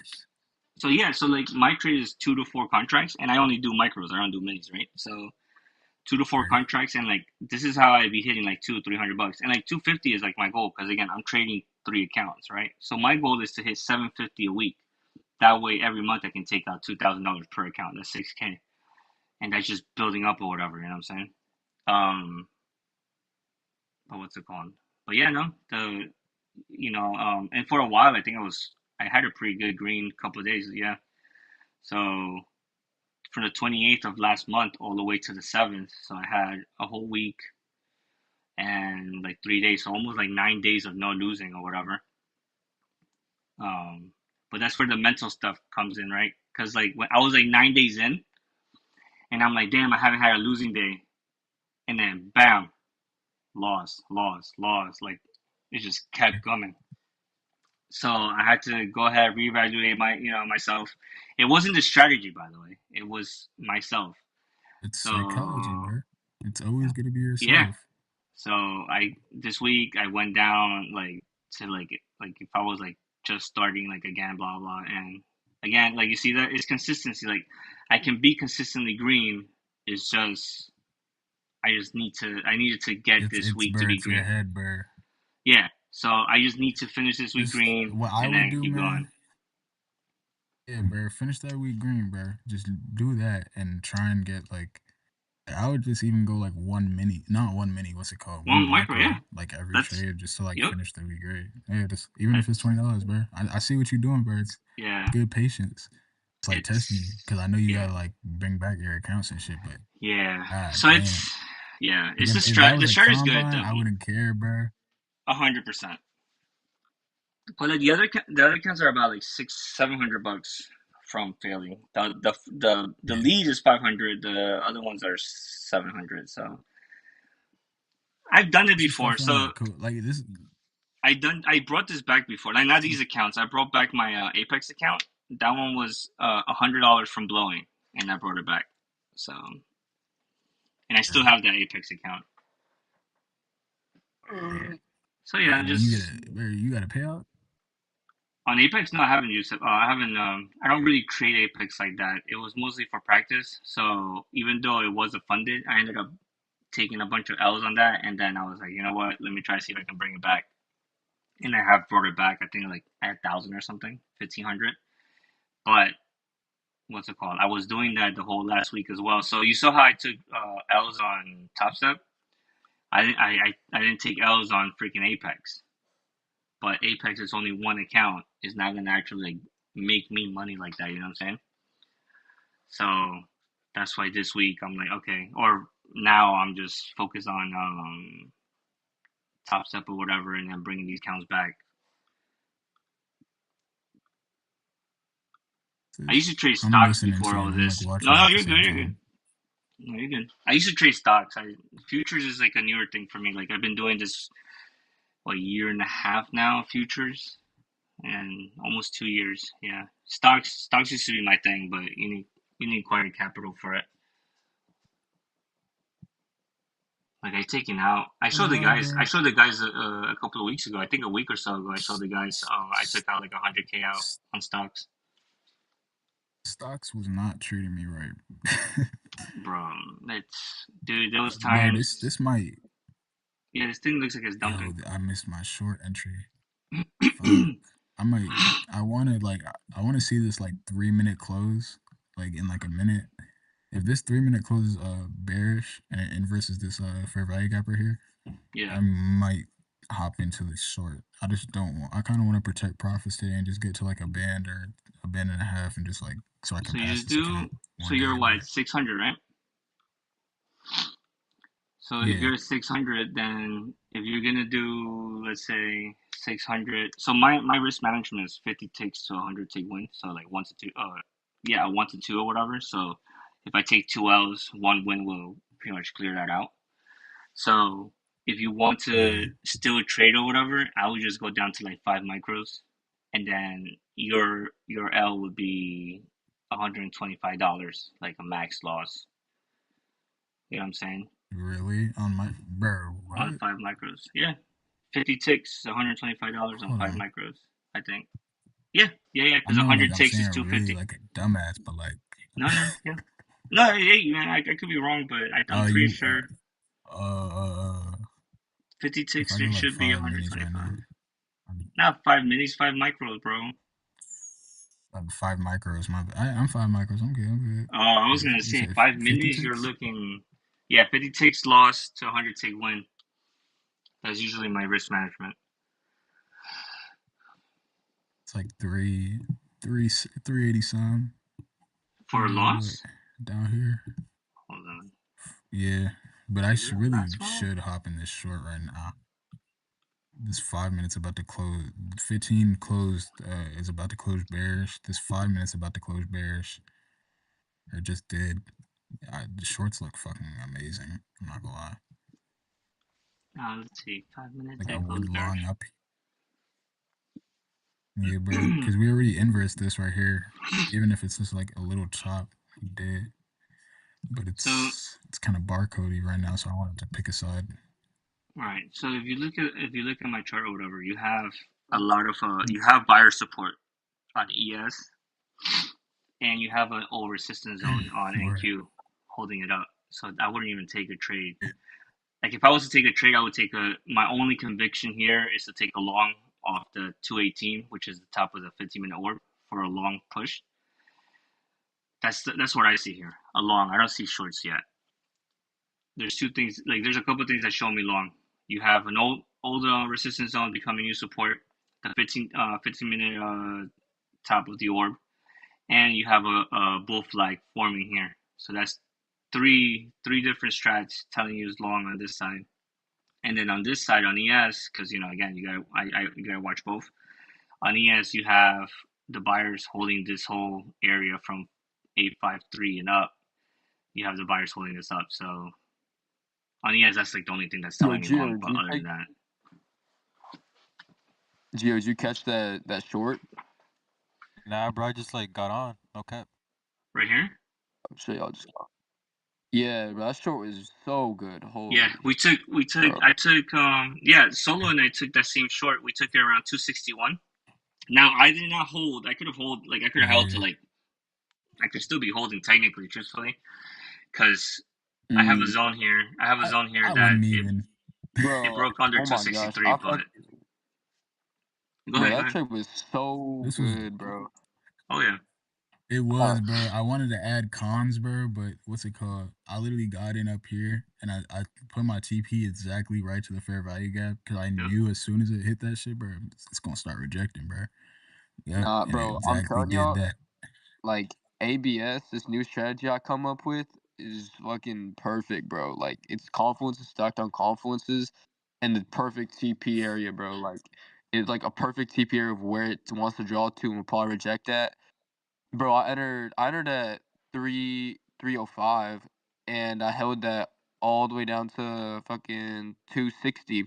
So yeah, so like my trade is 2 to 4 contracts, and I only do micros. I don't do minis, right? So 2 to 4 contracts, and like this is how I be hitting like $200-300, and like 250 is like my goal because again I'm trading 3 accounts, right? So my goal is to hit 750 a week. That way, every month I can take out $2,000 per account. That's $6K, and that's just building up or whatever. You know what I'm saying? But what's it called? But yeah, no, and for a while I think I had a pretty good green couple of days, yeah. So from the 28th of last month all the way to the 7th, so I had a whole week and like 3 days, so almost like 9 days of no losing or whatever. But that's where the mental stuff comes in, right? Because like when I was like 9 days in, and I'm like, damn, I haven't had a losing day, and then bam, loss. Like it just kept coming. So I had to go ahead and reevaluate myself. It wasn't the strategy, by the way. It was myself. It's psychology, bro. It's always gonna be yourself. Yeah. So this week I went down to if I was like just starting like again, blah blah, and again like you see that it's consistency. Like I can be consistently green. It's just I needed to get this week to be green. Your head, bro. Yeah. So I just need to finish this week green and then keep going. Yeah, bro. Finish that week green, bro. Just do that and try and get like. I would just even go like not one mini. What's it called? One One micro, micro, yeah. like every That's trade, just to like yep. finish the week grade. Yeah, just even if it's That's $20, bro. I see what you're doing, bro. It's yeah. good patience. It's like testing you It's because I know you yeah. gotta like bring back your accounts and shit, but Yeah. god So damn. it's yeah. Like It's the if that strat. The was a strat is good combine, though. I wouldn't care, bro. 100%. But like the other accounts are about like $700 from failing. The Yeah. lead is 500. The other ones are 700. So I've done it What's your before. stuff on So like like this? I brought this back before. Like not these accounts. I brought back my Apex account. That one was $100 from blowing, and I brought it back. So and I still have that Apex account. So yeah, And then just you got a payout. on Apex. No, I haven't used it. I haven't. I don't really create Apex like that. It was mostly for practice. So even though it was a funded, I ended up taking a bunch of L's on that, and then I was like, you know what? Let me try to see if I can bring it back. And I have brought it back. I think like at 1,000 or something, 1,500. But what's it called? I was doing that the whole last week as well. So you saw how I took L's on Top Step. I didn't take L's on freaking Apex. But Apex is only one account. It's not gonna actually like make me money like that. You know what I'm saying? So that's why this week I'm like, okay, or now I'm just focused on Top Step or whatever, and then bringing these accounts back. I used to trade I'm stocks listening to before you all and I'm like this. No, watching no, at the you're good. same You're good. time. No, you're good. I used to trade stocks. Futures is like a newer thing for me. Like I've been doing this a year and a half now. Futures and almost 2 years. Yeah, stocks used to be my thing, but you need quite a capital for it. Like I taken out. I I'm showed the gonna lie, guys. I bro. showed the guys a couple of weeks ago. I think a week or so ago. I showed the guys. I took out like 100K out on stocks. Stocks was not treating me right. Bro, it's dude. Those Bro, times. this might. Yeah, this thing looks like it's Yo, dumping. I missed my short entry. Fuck. I might. I want to like. I want to see this like 3 minute close, like in like a minute. If this 3 minute close is bearish and it inverses this fair value gap right here, Yeah. I might hop into this short. I just don't want. I kind of want to protect profits today and just get to like a band or a band and a half and just like so I can So you pass just this do. account So one day. you're what But 600, right? So if yeah, you're 600, then if you're gonna do, let's say 600. So my risk management is 50 ticks to 100 tick win. So like 1 to 2. Yeah, 1 to 2 or whatever. So if I take 2 L's, 1 win will pretty much clear that out. So if you want to yeah, still trade or whatever, I would just go down to like 5 micros, and then your L would be $125, like a max loss. You know what I'm saying? really on my bro. On What? 5 micros. Yeah. 50 ticks, $125 on Hold five on. micros, I think. Yeah, yeah, I because know, like 100 I'm ticks is saying really 250. like a dumbass, but like, No, no, yeah. No, hey, man, I could be wrong, but I'm pretty you, sure uh, 50 if ticks I go like should be 5 minis right 125. now, I'm, Not 5 minis, 5 micros, bro. 5 micros. I'm 5 micros. I'm good. I'm good. Oh, I was gonna You say said five 50 minis. You're ticks. looking, yeah, 50 ticks loss to 100 tick win. That's usually my risk management It's like 380 some. for a What loss. down here? Hold on, Yeah, but I is it really that small? should hop in this short right now. This 5 minutes about to close. 15 closed is about to close bearish. This 5 minutes about to close bearish. It just did. The shorts look fucking amazing. I'm not gonna lie. Let's see, 5 minutes Like I and close would long bearish. up. Yeah, bro. Because we already inversed this right here. Even if it's just like a little chop, we did. But So, it's kind of barcodey right now, so I wanted to pick a side. all right. So if you look at my chart or whatever, you have a lot of you have buyer support on ES, and you have an old resistance zone on Or NQ holding it up. So I wouldn't even take a trade. Like if I was to take a trade, I would take my only conviction here is to take a long off the 218, which is the top of the 15-minute orb for a long push. That's what I see here. A long. I don't see shorts yet. There's two things. Like there's a couple things that show me long. You have an old resistance zone becoming new support. The 15 minute top of the orb, and you have a bull flag forming here. So that's three different strats telling you it's long on this side. And then on this side, on ES, because again, you gotta watch both. On ES, you have the buyers holding this whole area from 853 and up. You have the buyers holding this up. So on ES, that's like the only thing that's telling me long. But other than that, Gio, did you catch that short? Nah, bro, I just like got on. No cap. Right here. I'm sure y'all just. Yeah, bro, that short was so good. Holy. Yeah, we took. Bro. I took. Solo and I took that same short. We took it around 261. Now I did not hold. I could have held. Like I could have held to like. I could still be holding technically, truthfully, because I have a zone here. I have a zone here that it broke under 263. Gosh, but go ahead. That trade was so good, bro. Oh yeah. It was, bro. I wanted to add cons, bro, but what's it called? I literally got in up here, and I put my TP exactly right to the fair value gap, because I knew as soon as it hit that shit, bro, it's going to start rejecting, bro. Yeah, bro, exactly I'm telling y'all, like, ABS, this new strategy I come up with, is fucking perfect, bro. Like, it's confluences stacked on confluences, and the perfect TP area, bro. Like, it's like a perfect TP area of where it wants to draw to, and will probably reject that. Bro, I entered at 305, and I held that all the way down to fucking 260.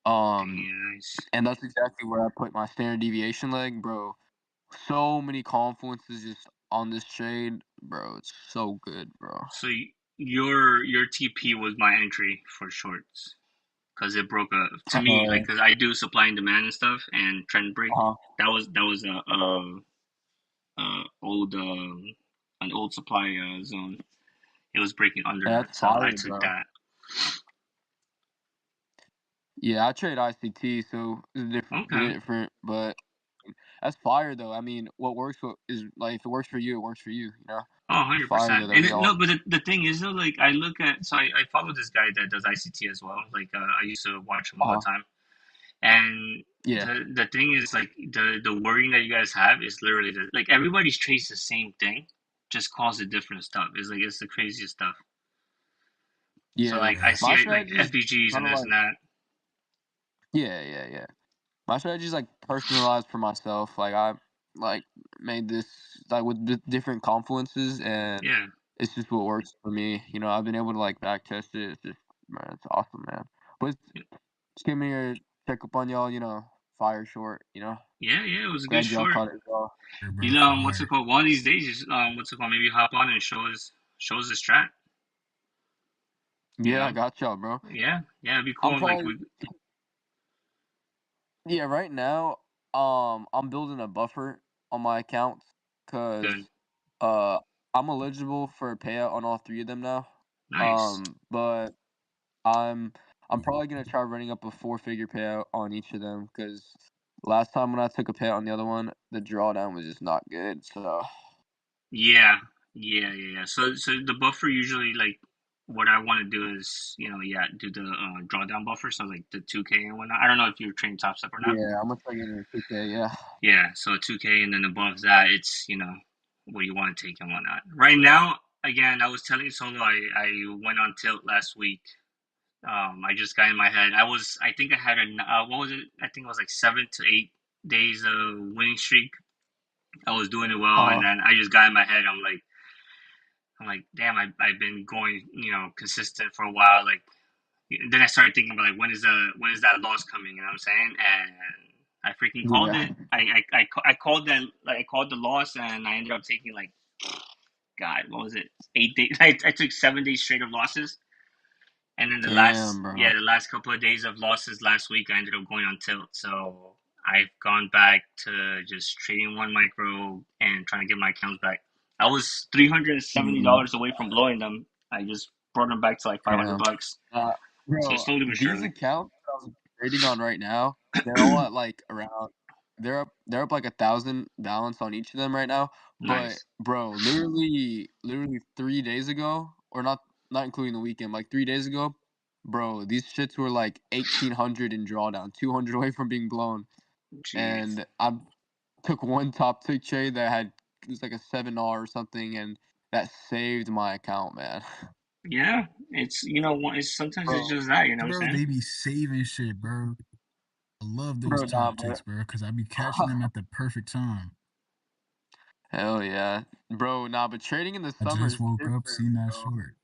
Nice. And that's exactly where I put my standard deviation leg, bro. So many confluences just on this trade, bro. It's so good, bro. So your TP was my entry for shorts, because it broke to me, like, because I do supply and demand and stuff and trend break. That was an old supply zone. It was breaking under that, so I took that. Yeah, I trade ICT, so it's different, but that's fire though. I mean, what works is like, if it works for you, it works for you. You know. Oh, 100%. And but the thing is though, like I look at, so I follow this guy that does ICT as well. Like I used to watch him all the time. And the thing is, like, the wording that you guys have is literally like everybody's trades the same thing, just calls it different stuff. It's the craziest stuff. Yeah. So like I see like FPGs and this and that. Yeah. My strategy is like personalized for myself. Like I made this like with different confluences, and it's just what works for me. You know, I've been able to like back test it. It's just, man, it's awesome, man. But just give me a check up on y'all. You know, fire short. You know. Yeah, it was a good short. Caught it as well. You know, what's it called? One of these days, what's it called? Maybe hop on and show us the strat. Yeah, I got y'all, bro. Yeah, it'd be cool. Yeah, right now, I'm building a buffer on my accounts, cause I'm eligible for a payout on all three of them now. Nice. But I'm probably gonna try running up a 4-figure payout on each of them, cause last time when I took a payout on the other one, the drawdown was just not good. So. Yeah. So the buffer usually, like, what I want to do is, do the drawdown buffer, so like the 2K and whatnot. I don't know if you're trading top step or not. Yeah, I'm gonna try getting a 2K. Yeah. Yeah, so 2K, and then above that, it's what you want to take and whatnot. Right now, again, I was telling Solo, I went on tilt last week. I just got in my head. I think I had what was it? I think it was like 7 to 8 days of winning streak. I was doing it well, and then I just got in my head. I'm like, damn, I've been going, consistent for a while. Like, then I started thinking about, like, when is that loss coming? You know what I'm saying? And I freaking called it. I called that. Like, I called the loss, and I ended up taking, like, God, what was it? 8 days. I took 7 days straight of losses, and then the last couple of days of losses last week, I ended up going on tilt. So I've gone back to just trading one micro and trying to get my accounts back. I was $370 away from blowing them. I just brought them back to like $500. Bro, so slowly but surely. These accounts that I was trading on right now, they're all at like around. They're up like 1,000 balance on each of them right now. Nice. But bro, literally 3 days ago, or not including the weekend, like 3 days ago, bro, these shits were like 1,800 in drawdown, 200 away from being blown, Jeez. and I took one top tick trade that had it was like a $7 or something, and that saved my account, man. Yeah, it's it's sometimes Bro. it's just that, you know what I'm Bro, saying? they be saving shit, bro. I love those Bro, nah, top ticks, bro, because I be catching them at the perfect time. Hell yeah, bro. Nah, but trading in the I summer just is woke different, up, seen that bro. short.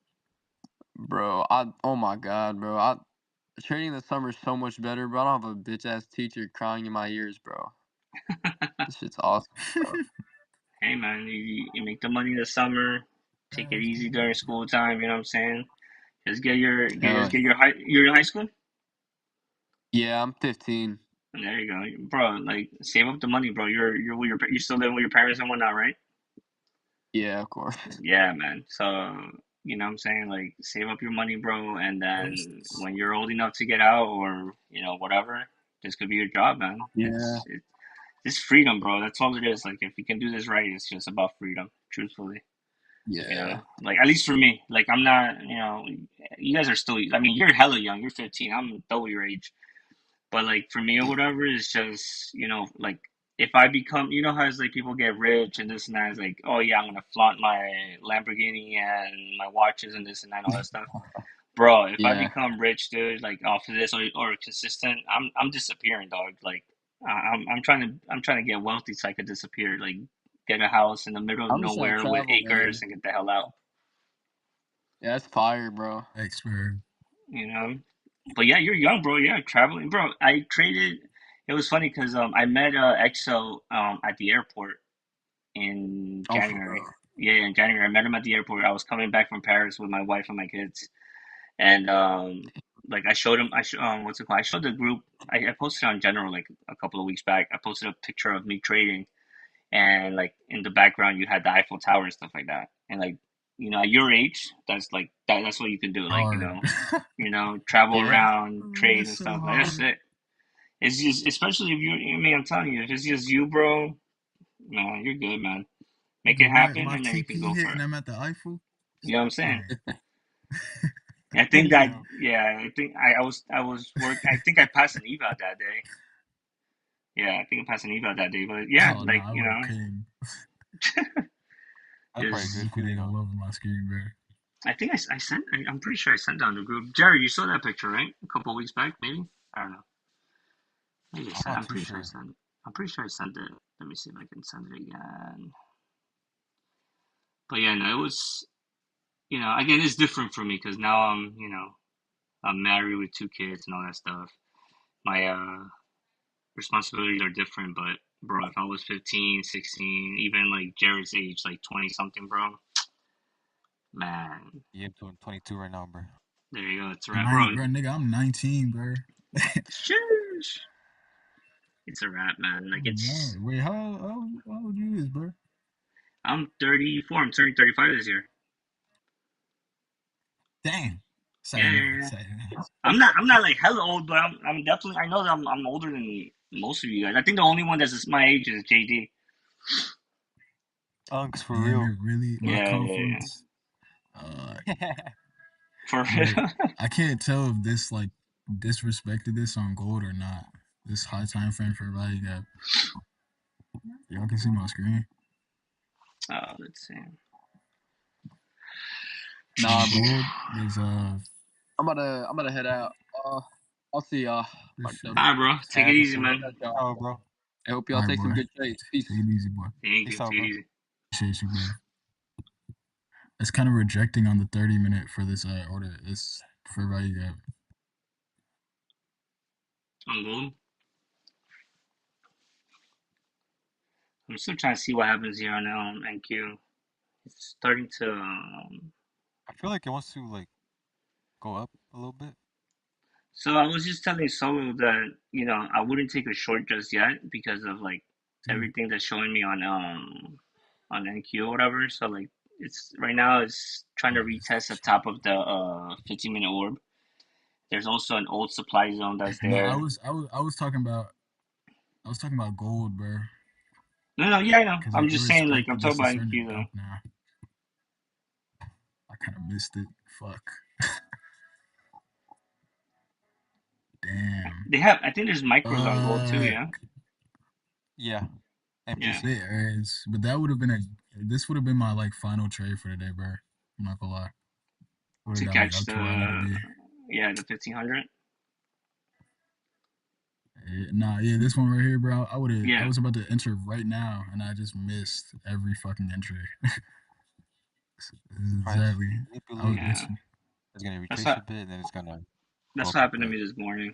Bro, oh my god, bro. Trading in the summer is so much better, bro. I don't have a bitch ass teacher crying in my ears, bro. This shit's awesome, bro. Hey man, you make the money in the summer, take it easy during school time. You know what I'm saying? Just get your Hell you're in high school. yeah, I'm 15. There you go, bro. Like save up the money, bro. You're still living with your parents and whatnot, right? Yeah, of course. Yeah, man. So you know what I'm saying? Like save up your money, bro, and then when you're old enough to get out or whatever, this could be your job, man. Yeah. It's freedom, bro. That's all it is. Like if you can do this right, it's just about freedom, truthfully. Yeah. Like at least for me, like I'm not, you guys are still. I mean, you're hella young. You're 15. I'm double your age. But like for me or whatever, it's just like if I become, how it's like people get rich and this and that. It's like, oh yeah, I'm gonna flaunt my Lamborghini and my watches and this and that and all that stuff. Bro, if I Yeah. become rich, dude, like off of this or consistent, I'm disappearing, dog. Like I'm trying to get wealthy so I could disappear. Like get a house in the middle of I'm just trying to nowhere with travel, acres man. and get the hell out. Yeah, that's fire, bro. Thanks, bro. You know. But yeah, you're young, bro. Yeah, traveling, bro. I traded. It was funny because I met EXO at the airport in Oh, for January. real. Yeah, in January I met him at the airport. I was coming back from Paris with my wife and my kids, and like I showed him. What's it called? I showed the group. I posted on general like a couple of weeks back. I posted a picture of me trading, and like in the background you had the Eiffel Tower and stuff like that. And like at your age, that's like that's what you can do. Like Hard. travel Yeah. around, trade That's and so stuff. Like that's hard. it. It's just especially if you. I mean, I'm telling you, if it's just you, bro, man, you're good, man. Make Nigga, it happen, my and then you can TP go hit for it. and I'm at the Eiffel. You know what I'm saying? Fire. I think that Damn. yeah, I think I was work. I think I passed an eval that day. Yeah, I think I passed an eval that day. But yeah, Oh no, like I would have came. That's probably just good for you Liquidate though. all over my screen, bro. I think I sent. I'm pretty sure I sent down the group. Jerry, you saw that picture, right? A couple of weeks back, maybe. I don't know. Maybe I I'm sent. not I'm too pretty sure I sure. sent. I'm pretty sure I sent it. Let me see if I can send it again. But yeah, no, it was. Again, it's different for me because now I'm married with two kids and all that stuff. My responsibilities are different, but bro, if I was 15, 16, even like Jared's age, like 20 something, bro, man, Yeah, I'm doing 22 right now, bro. there you go. It's a wrap, bro. Bro, nigga, I'm 19, bro. Sheesh. It's a wrap, man. Like it's. Wait, how old you is, bro? I'm 34. I'm turning 35 this year. Damn. Yeah, Say no, yeah, yeah. say no. I'm not like hella old, but I'm definitely. I know that I'm older than most of you guys. I think the only one that's my age is JD. Unks for Damn real. it, really? My Yeah, yeah, confidence. Uh, yeah. For Look, real. I can't tell if this like disrespected this on gold or not. This high time frame for value gap. Y'all can see my screen. Oh, let's see. Nah, bro. Gold is I'm about to head out. I'll see y'all. for sure. All right, bro. Take it Alright, easy, bro. man. Oh, bro. I hope All y'all right, take some boy. good trades. Peace. Take it easy, boy. Thank you. Peace out, Take it bro. easy. Appreciate you, bro. It's kind of rejecting on the 30-minute for this order. It's for value gap. On gold. I'm still trying to see what happens here on NQ. It's starting to. I feel like it wants to like go up a little bit. So I was just telling Solo that I wouldn't take a short just yet because of like everything that's showing me on NQ or whatever. So like it's right now it's trying to retest the top of the 15-minute orb. There's also an old supply zone that's No, I there. was talking about gold, bro. No, yeah, I know. Because I'm just saying, like, I'm irrespective, talking this is about starting to NQ though. dump now. I kind of missed it. Fuck. Damn. They have. I think there's micros on gold too. Yeah. Yeah. Yeah. MGC. There is, but that would have been this would have been my like final trade for the day, bro. I'm not gonna lie. Would To have got me catch up to where I need to be. the 1500. Yeah, this one right here, bro. I Yeah. was about to enter right now, and I just missed every fucking entry. Exactly. I was Manipulate. Yeah. bitching. It's gonna That's retrace what. a bit, and then it's gonna go That's up what a happened to bit. me this morning.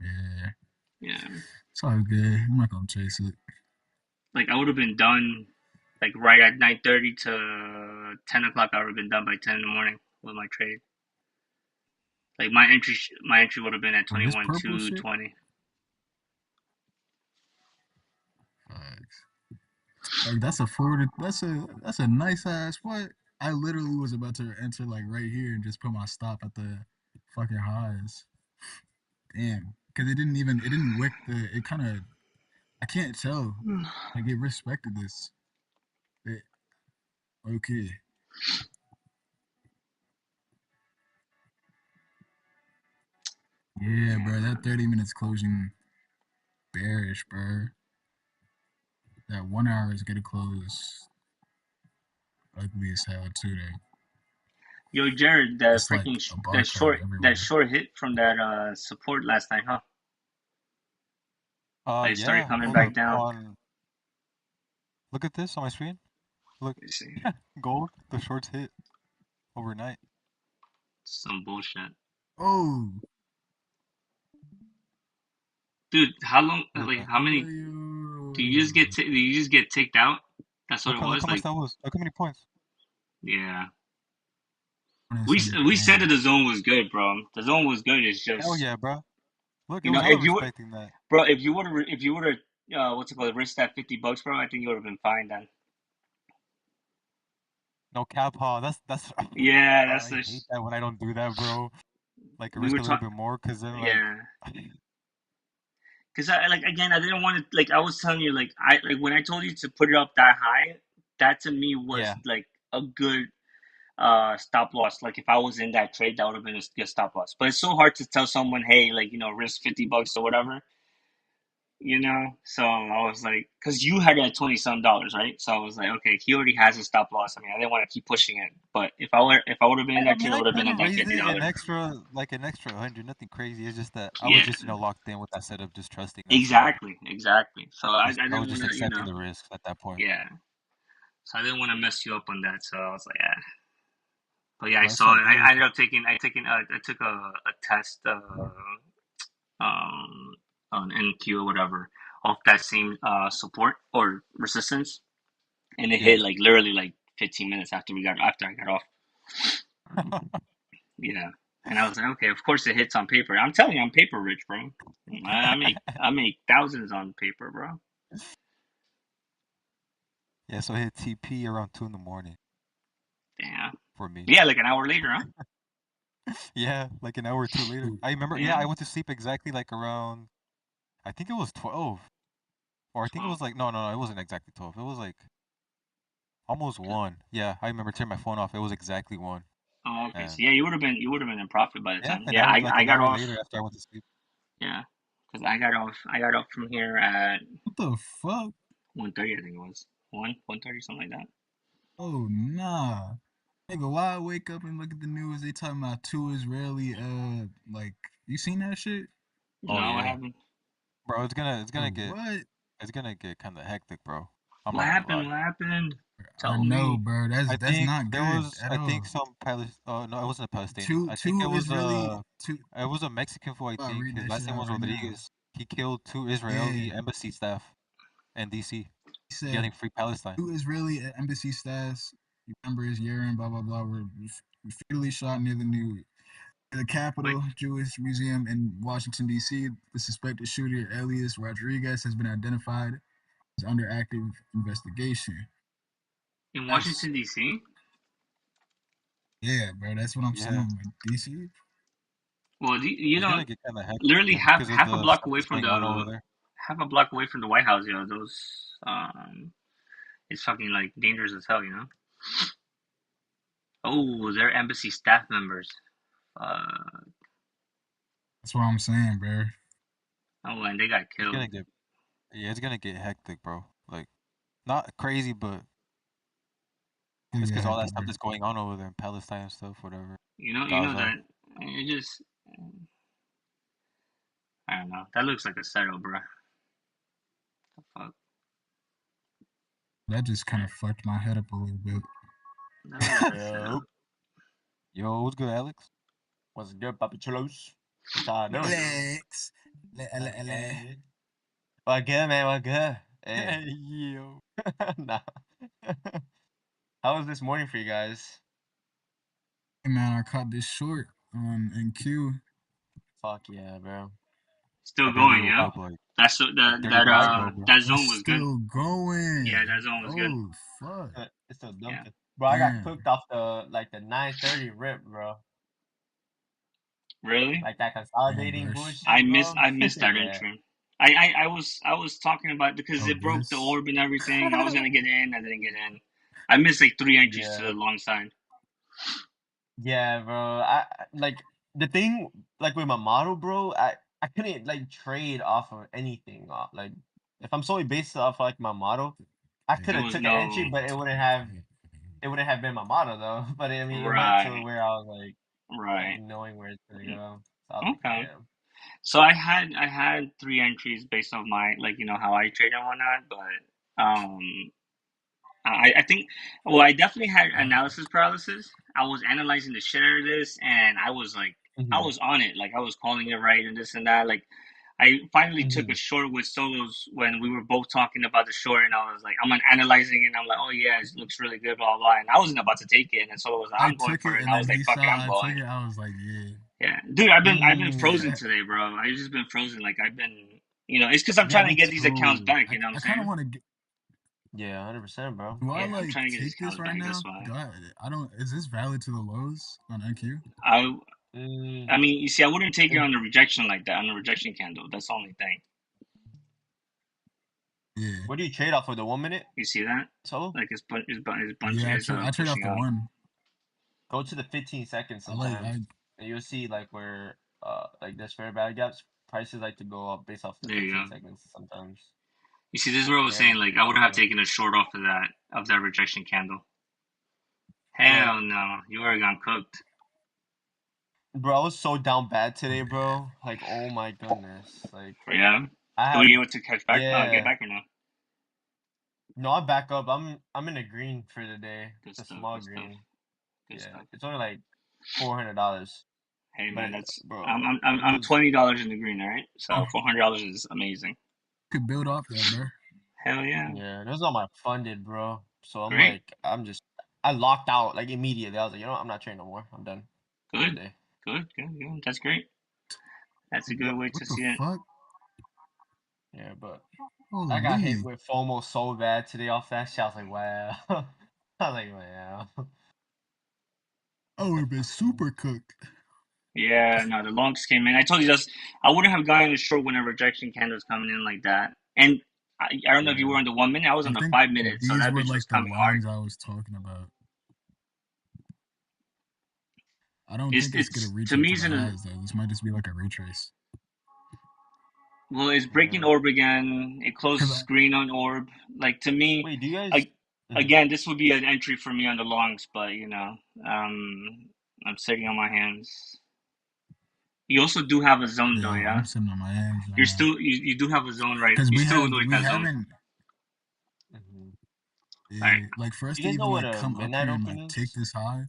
Yeah. Yeah. It's all good. I'm not gonna chase it. Like I would have been done, like right at 9:30 to 10 o'clock. I would have been done by 10 in the morning with my trade. Like my entry would have been at For this 21 purple shit. 220. Like that's a nice ass what? I literally was about to enter like right here and just put my stop at the fucking highs. Damn. Cause it didn't wick it kinda I can't tell. Like it respected this. Okay. Yeah, bro, that 30 minutes closing bearish, bro. That 1 hour is gonna close ugly as hell too though. Yo, Jared, the It's like freaking a bar chart everywhere. that short hit from that support last night, huh? Like started Yeah. coming Oh, back look down. Look at this on my screen. Look. Let me see. Gold. The shorts hit overnight. Some bullshit. Oh, dude, how long? Look, Like, how many? Do you just get? Do you just get ticked out? That's what it look was. how much Like, that was. Look how many points. yeah. We said that the zone was good, bro. The zone was good. It's just. Hell yeah, bro. Look, it You know, was hella respecting that. bro, if you would have, what's it called, risked that $50, bro, I think you would have been fine then. No cap, huh? That's. Yeah, I that's hate that when I don't do that, bro. Like we risk were a little talking. bit more, cause then like. Yeah. Because I like again, I didn't want to like. I was telling you like when I told you to put it up that high, that to me was like a good stop loss. Like if I was in that trade, that would have been a good stop loss. But it's so hard to tell someone, hey, like risk $50 or whatever. So I was like, because you had it at 20 some dollars, right? So I was like, okay, he already has a stop loss. I mean, I didn't want to keep pushing it, but if I would have been in I that mean, trade, I I would have could been at have that raised $50. it an extra 100, nothing crazy. It's just that I was Yeah, just locked in with that setup, just trusting that. exactly. So I I didn't was just want accepting to, the risks at that point. yeah. So I didn't want to mess you up on that. So I was like, yeah. But yeah, I No, it's saw all it. good. I ended up I took a test, on NQ or whatever off that same support or resistance, and it hit like literally like 15 minutes after I got off. Yeah, and I was like, okay, of course it hits on paper. I'm telling you, I'm paper rich, bro. I make thousands on paper, bro. Yeah, so I hit TP around 2 in the morning. Yeah. For me. Yeah, like an hour later, huh? Yeah, like an hour or two later. I remember. Yeah, I went to sleep exactly like around. I think it was 12, or I think it was like no, it wasn't exactly 12. It was like almost 1. Yeah, I remember turning my phone off. It was exactly 1. Oh, okay. So yeah, you would have been in profit by the Yeah, time. an Yeah, hour, like I an got hour off. later after I went to sleep. Yeah, because I got off from here at what the fuck? 1:30, I think it was 1:30, something like that. Oh nah. Nigga, why I wake up and look at the news, they talking about 2 Israeli like you seen that shit? Oh No, what yeah, happened? bro, it's gonna get What? it's gonna get kind of hectic, bro. I'm What not gonna happened? lie. What happened? I Tell know, me. bro. I That's think not there good was, at I think all. some no, it wasn't a Palestinian. Two I think two Israeli two it was a Mexican fool. I I'll think read his that last shit name out was right now. Rodriguez. He killed 2 Israeli Yeah. embassy staff in DC, He said yelling "Free Palestine." 2 Israeli embassy staffs, members, Yerin, blah blah blah, were fatally shot near the Capitol Jewish Museum in Washington D.C. The suspected shooter, Elias Rodriguez, has been identified as under active investigation. In Washington D.C. Yeah, bro. That's what I'm saying. Like DC. Well, It's gonna get kind of hectic literally because of half a the block stuff away that's from going on over the there. half a block away from the White House, those it's fucking like dangerous as hell, Oh, they're embassy staff members. That's what I'm saying, bro. Oh, and they got killed. It's gonna get hectic, bro. Like, not crazy, but it's Yeah, because all that stuff that's going on over there in Palestine and stuff, whatever. You know that it just, I don't know. That looks like a setup, bro. The fuck. That just kind of fucked my head up a little bit. Yo, what's good, Alex? What's good, Papi Chulos? What's up, Alex. What good, man? What good? Hey, yo. Nah. How was this morning for you guys? Hey, man, I caught this short on NQ. Fuck yeah, bro. Still going, yeah. That zone was good. Still going. Yeah, that zone was good. Oh fuck. It's still dumping. Yeah. Bro, I got cooked off the 9:30 rip, bro. Really? Like that consolidating bullshit. I missed that entry. I was talking about because it broke the orb and everything. I was gonna get in, I didn't get in. I missed like 3 entries to the long side. Yeah, bro. I like the thing like with my model, bro. I couldn't like trade off of anything. Like if I'm solely based off like my model, I could have took an entry, but it wouldn't have been my model though. But I mean, it went to where I was like, like knowing where it's gonna go. So okay. So I had 3 entries based on my how I trade and whatnot, but I think I definitely had analysis paralysis. I was analyzing the shit out of this, and I was like, I was on it, like I was calling it right and this and that. Like I finally took a short with solos when we were both talking about the short, and I was like, I'm analyzing it, and I'm like, oh yeah, it looks really good, blah blah. And I wasn't about to take it, and Solo was like, I'm going for it, and I was like, fuck it, I'm going. I was like, yeah. Yeah, dude, I've been frozen today, bro. I've just been frozen. Like I've been, it's because I'm trying to get these accounts back. You know what I'm saying? I kind of want to get. Yeah, 100%, bro. Do I like take this right now? I don't. Is this valid to the lows on NQ? I mean, you see, I wouldn't take it on the rejection like that, on the rejection candle. That's the only thing. Yeah. What do you trade off for the 1 minute? You see that? So like it's bunching. Yeah, I trade off the 1. Go to the 15 seconds sometimes, and you'll see like where like there's fair value gaps. Prices like to go up based off the 15 seconds sometimes. You see, this is what I was saying. Like I would have taken a short off of that rejection candle. Hell no, you already got cooked. Bro, I was so down bad today, bro. Like, oh my goodness. Like, yeah. Were you able to catch back? Get back or no? No, I back up. I'm in the green for the day. Good it's stuff, a small good green. Good stuff. It's only like $400. Hey man, that's bro. I'm $20 in the green, all right? So $400 is amazing. Could build off that, bro. Hell yeah. Yeah, those are my funded, bro. So I'm like, I locked out like immediately. I was like, you know what? I'm not trading no more. I'm done. Good. That's great. That's a good way to see it. Fuck? Yeah, but Holy. I got hit with FOMO so bad today off that shit. I was like, wow. I was like, wow. I would have been super cooked. Yeah, no, the longs came in. I told you I wouldn't have gotten a short when a rejection candle's coming in like that. And I don't know if you were on the 1 minute. I was on the 5 minute, so that bitch was coming hard. I was talking about. I don't think it's gonna reach to me. This might just be like a retrace. Well, it's breaking orb again. It closed screen on orb. Like to me, wait, do you guys? Again, this would be an entry for me on the longs, but I'm sitting on my hands. You also do have a zone though, yeah. I'm sitting on my hands. You're still you do have a zone, right? Because we haven't. Yeah, right. Like for us to even like come up here and like take this high.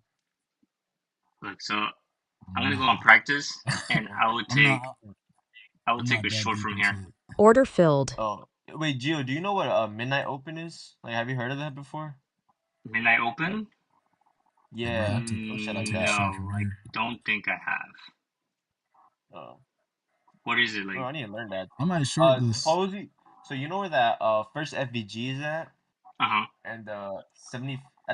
Look, so I'm gonna go on practice, and I would take a short from here. Order filled. Oh, wait, Gio, do you know what a midnight open is? Like, have you heard of that before? Midnight open? Yeah. No, I don't think I have. Oh. What is it like? Oh, I need to learn that. I might short this. So you know where that first FVG is at? And I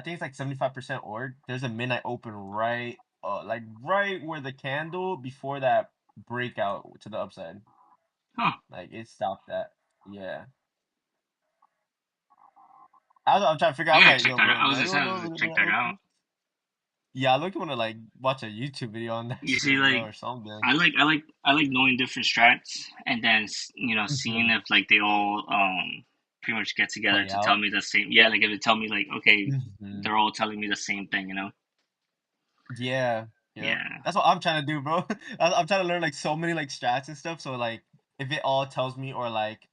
think it's like 75% org. There's a midnight open right where the candle before that breakout to the upside. Huh. Like it stopped that. Yeah. I'm trying to figure out. I'm Yeah, like, check yo, that out. bro, I was does just anyone saying, know if check they're that out. OP? Yeah, I want to like watch a YouTube video on that You see, shit, bro, like or something. I like knowing different strats, and then seeing if like they all pretty much get together Play to tell out. me the same. Yeah, like if they tell me like, okay, Mhm. they're all telling me the same thing, you know? Yeah. Yeah. That's what I'm trying to do, bro. I'm trying to learn like so many like strats and stuff. So like, if it all tells me, or like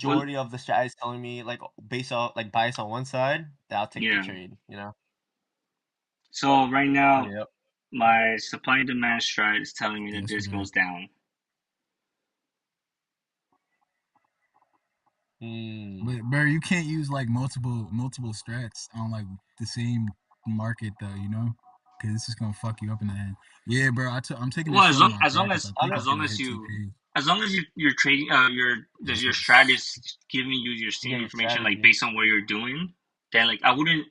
Well, majority of the strat is telling me like based on like bias on one side, then I'll take the yeah. trade. You know. So right now, Yep. my supply and demand strat is telling me that this Yesterday. goes down. But bro, you can't use like multiple strats on like the same market though, you know, because this is gonna fuck you up in the end. Yeah, bro, I'm taking a Well, short on my as long practice. I as think it's as long gonna as hit you TP. as long as you're trading This your was strat is giving you your You same get your information like strategy. based on what you're doing, then like I wouldn't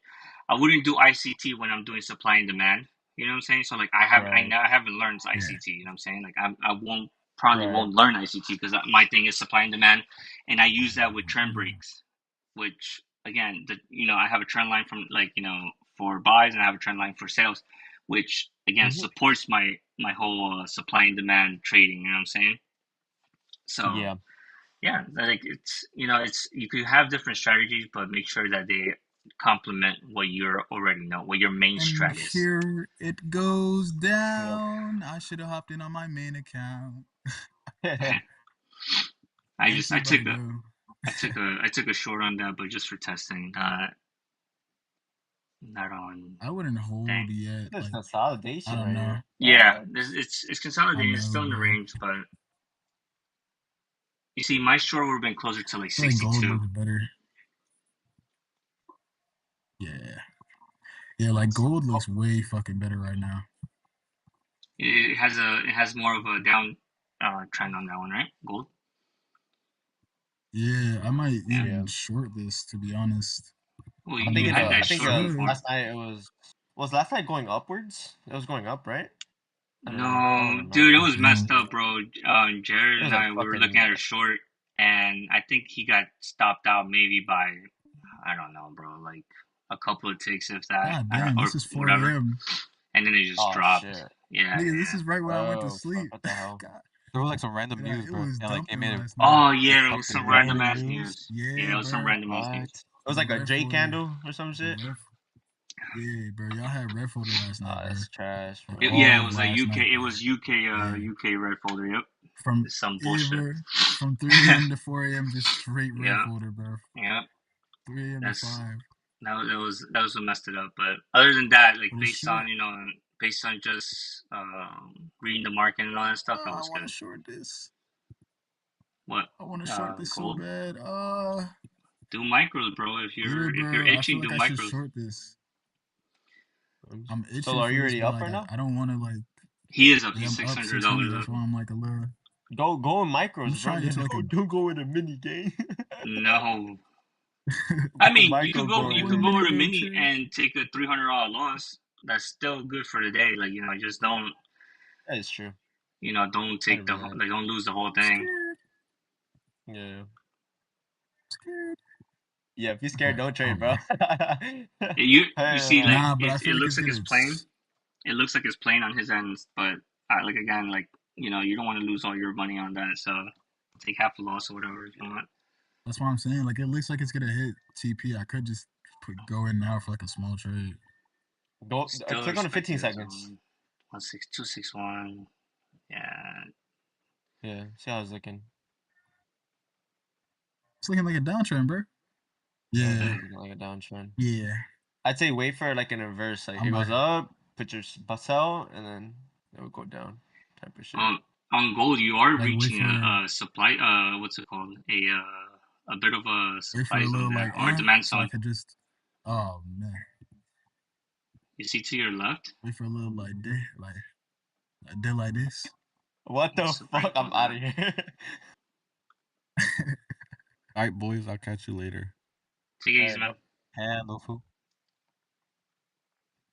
do ICT when I'm doing supply and demand. You know what I'm saying? So like Right. I haven't learned yeah. ICT. You know what I'm saying? Like I won't probably Right. won't learn ICT because my thing is supply and demand, and I use that with trend breaks, which again I have a trend line from like for buys and I have a trend line for sales, which again Mhm. supports my whole supply and demand trading. You know what I'm saying? So Yeah. yeah, like it's you could have different strategies, but make sure that they complement what you already know, what your main And strat is. here it goes Yep. down. I should have hopped in on my main account. I Ain't just she about to go? I took a short on that, but just for testing, not on. I wouldn't hold Dang. yet. There's Like I consolidation don't right know. here. Yeah, What? it's I consolidating. It's know, still in the bro. range, but you see, my short would have been closer to like I feel like gold 62. looks better. Yeah. Yeah, like gold looks way fucking better right now. It has more of a down trend on that one, right? Gold. Yeah, I might Yeah. even short this to be honest. Well, I'm you thinking. had I that think short before. last night it was last night going upwards. It was going up, right? I don't know. I don't No, dude, it remember. was messed up, bro. Jared It was and a I we were looking fucking. at a short, and I think he got stopped out maybe by I don't know, bro, like a couple of ticks if that, God damn, or this is 4 whatever, a.m. and then it just Oh dropped. shit. Yeah, Nigga, this yeah. is right when I went to Oh fuck! sleep. What the hell? God, There was like some random and news, it bro, was and like it dumping made it last night. Oh like yeah, it was pumping some real quick. random Random ass news. news. Yeah, Yeah, it was some bro. random ass What? news. It was The like a red J folder. candle or some The shit. red. Yeah, bro. Y'all had red folder last night, Oh, bro. that's trash, Like bro. Yeah, it all of was a last UK. night, It bro. was UK. Yeah. UK red folder. Yep, From it's some bullshit. ever from 3 a.m. to 4 a.m. just straight red Yeah, folder, bro. yeah. 3 a.m. to That's 5. that was what messed it up. But other than that, like But it's short. based on just reading the market and all that stuff, it Oh, I was want to good. short this. What I want to short this so gold? bad. Do micros, bro. Yeah, If you're bro. I feel itching, do like I should micros. short this. I'm So itching are for you this, already but up like right now? I don't want to like. He is up. Like He's I'm six up hundred 600. dollars That's up. why I'm like a little. Go in I'm micros, just bro. trying to get to like a. Don't go in a mini game. No, I Go mean micro you going could one go in. minute, over to bro. mini Chill. and take a $300 loss. That's still good for the day. Like just That is true. don't take the 100%. like don't lose the whole I'm thing. scared. Yeah. Scared. Yeah, if you're Oh, scared, don't oh trade, bro. no. You see like Nah, but I feel it like looks it's like it's gonna. plain. It looks like it's plain on his end, but like again, like you don't want to lose all your money on that. So take half a loss or whatever if you want. That's what I'm saying. Like it looks like it's gonna hit TP. I could just go in now for like a small trade. Go Still click on the 15 respecting the seconds. zone. 16261. Yeah. Yeah, see how it's looking. It's looking like a downtrend, bro. Yeah, it Yeah. is looking like a downtrend. Yeah. I'd say wait for like an inverse. Like it goes up, put your sell, and then it would go down, type of shit. On gold, you are like wait reaching for a supply. What's it called? A bit of a wait for supply a zone little there like or demand so I zone. could just oh man. You see to your left. Wait for a little like day like this. What the What's the fuck? I'm breakdown out there? of here. All right, boys. I'll catch you later. Take it easy, Alright, man. bro. Handle fool.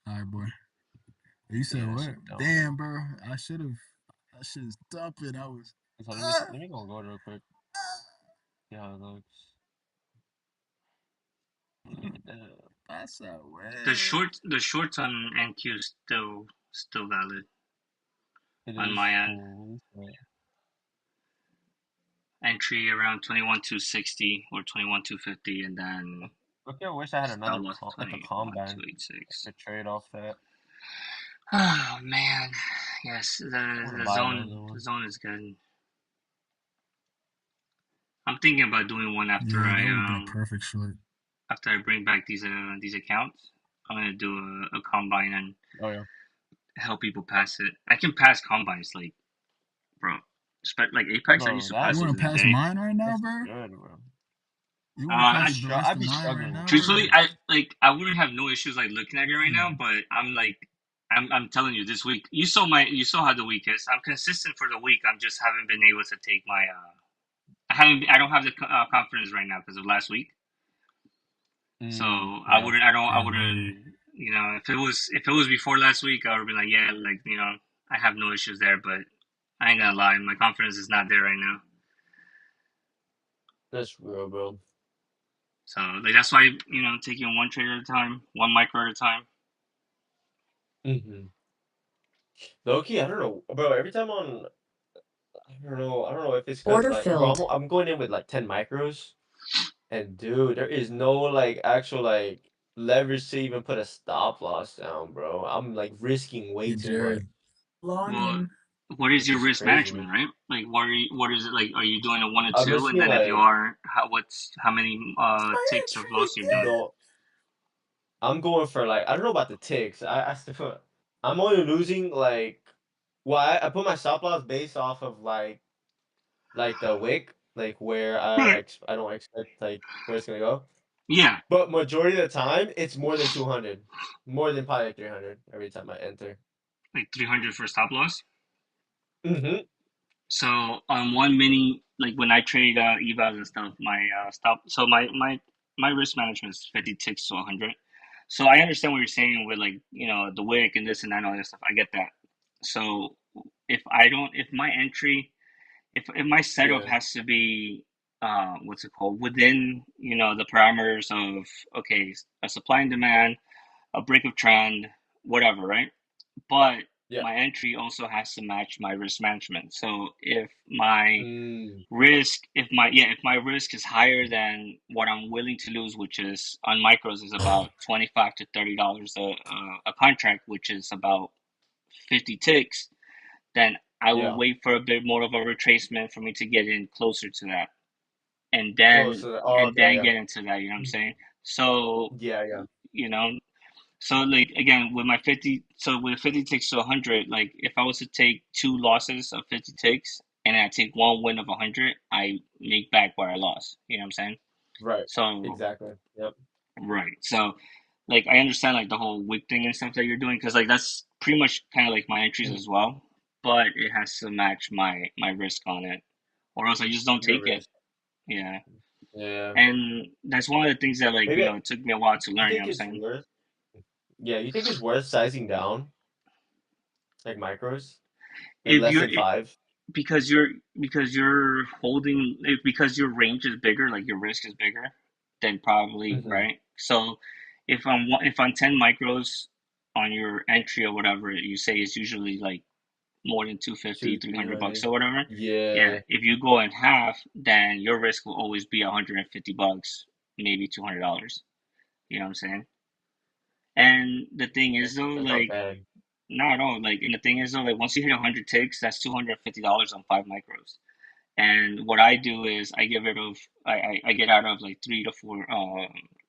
All right, boy. You said Yeah, what? shit down, Damn, bro. I should have. I should have stopped it. I was. So let me go real quick. See how it looks. That's that way. The shorts on NQ is still valid. On my end. Entry around 21,260 or 21,250, and then Okay, I wish I had another like a combine 21,286 to trade off that. Oh man, yes, the zone is good. I'm thinking about doing one after that would be a perfect short. After I bring back these accounts. I'm gonna do a combine and help people pass it. I can pass combines, like, bro. Like Apex, I used to pass. You want to pass mine right now, bro? You want to pass the rest of mine right now? Truthfully, I wouldn't have no issues like looking at it right now, but I'm telling you, this week you saw how the week is. I'm consistent for the week. I'm just haven't been able to take my I don't have the confidence right now because of last week. So I wouldn't, you know, if it was before last week, I would have been like, yeah, like, you know, I have no issues there, but I ain't gonna lie, my confidence is not there right now. That's real, bro. So like that's why, you know, taking one trade at a time, one micro at a time. Low-key, I don't know, bro. Every time I don't know if it's because Order like, bro, filled. I'm going in with like 10 micros, and dude, there is no like actual like leverage to even put a stop loss down, bro. I'm like risking way too much. Well, what is your risk management, right? Like, what is it like? Are you doing a 1 or I'm 2, and risking then if you like are, how many ticks of loss you're doing? no. I'm going for like I don't know about the ticks. I'm only losing like well I put my stop loss based off of like the wick, like where I don't expect like where it's gonna go. Yeah. But majority of the time it's more than 200. More than probably like 300 every time I enter. Like 300 for stop loss? Mm-hmm. So on one mini, like when I trade evals and stuff, my my risk management is 50 ticks to 100. So I understand what you're saying with, like, you know, the wick and this and that and all that stuff. I get that. So if my entry, if my setup Yeah. has to be what's it called, within, you know, the parameters of, okay, a supply and demand, a break of trend, whatever, right? But Yeah. my entry also has to match my risk management. So if my Mm. if my risk is higher than what I'm willing to lose, which is on micros is about $25 to $30 a contract, which is about 50 ticks, then I will Yeah. wait for a bit more of a retracement for me to get in closer to that, and then Close to that. Oh, okay, yeah. get into that. You know what I'm saying? So Yeah. you know, so like again with my 50, so with 50 ticks to 100, like if I was to take 2 losses of 50 ticks and I take 1 win of 100, I make back what I lost. You know what I'm saying? Right. So Exactly. Yep. right. So like I understand like the whole wick thing and stuff that you're doing, because like that's pretty much kind of like my entries as well, but it has to match my risk on it, or else I just don't Your take it. risk. Yeah. Yeah. And that's one of the things that, like, you Maybe know, it took me a while to you learn. You know think what I'm it's saying? worth Yeah, you think it's worth sizing down? Like micros? Like If less you're than 5? because you're holding, because your range is bigger, like your risk is bigger, then probably, Mm-hmm. right? So if on 10 micros on your entry or whatever, you say it's usually like more than 250, 300 bucks or whatever. Yeah, Yeah. if you go in half, then your risk will always be $150, maybe $200. You know what I'm saying? And the thing is though, That's not like, bad. not at all. Like, and the thing is though, like once you hit 100 ticks, that's $250 on 5 micros. And what I do is I get rid of, I get out of like 3 to 4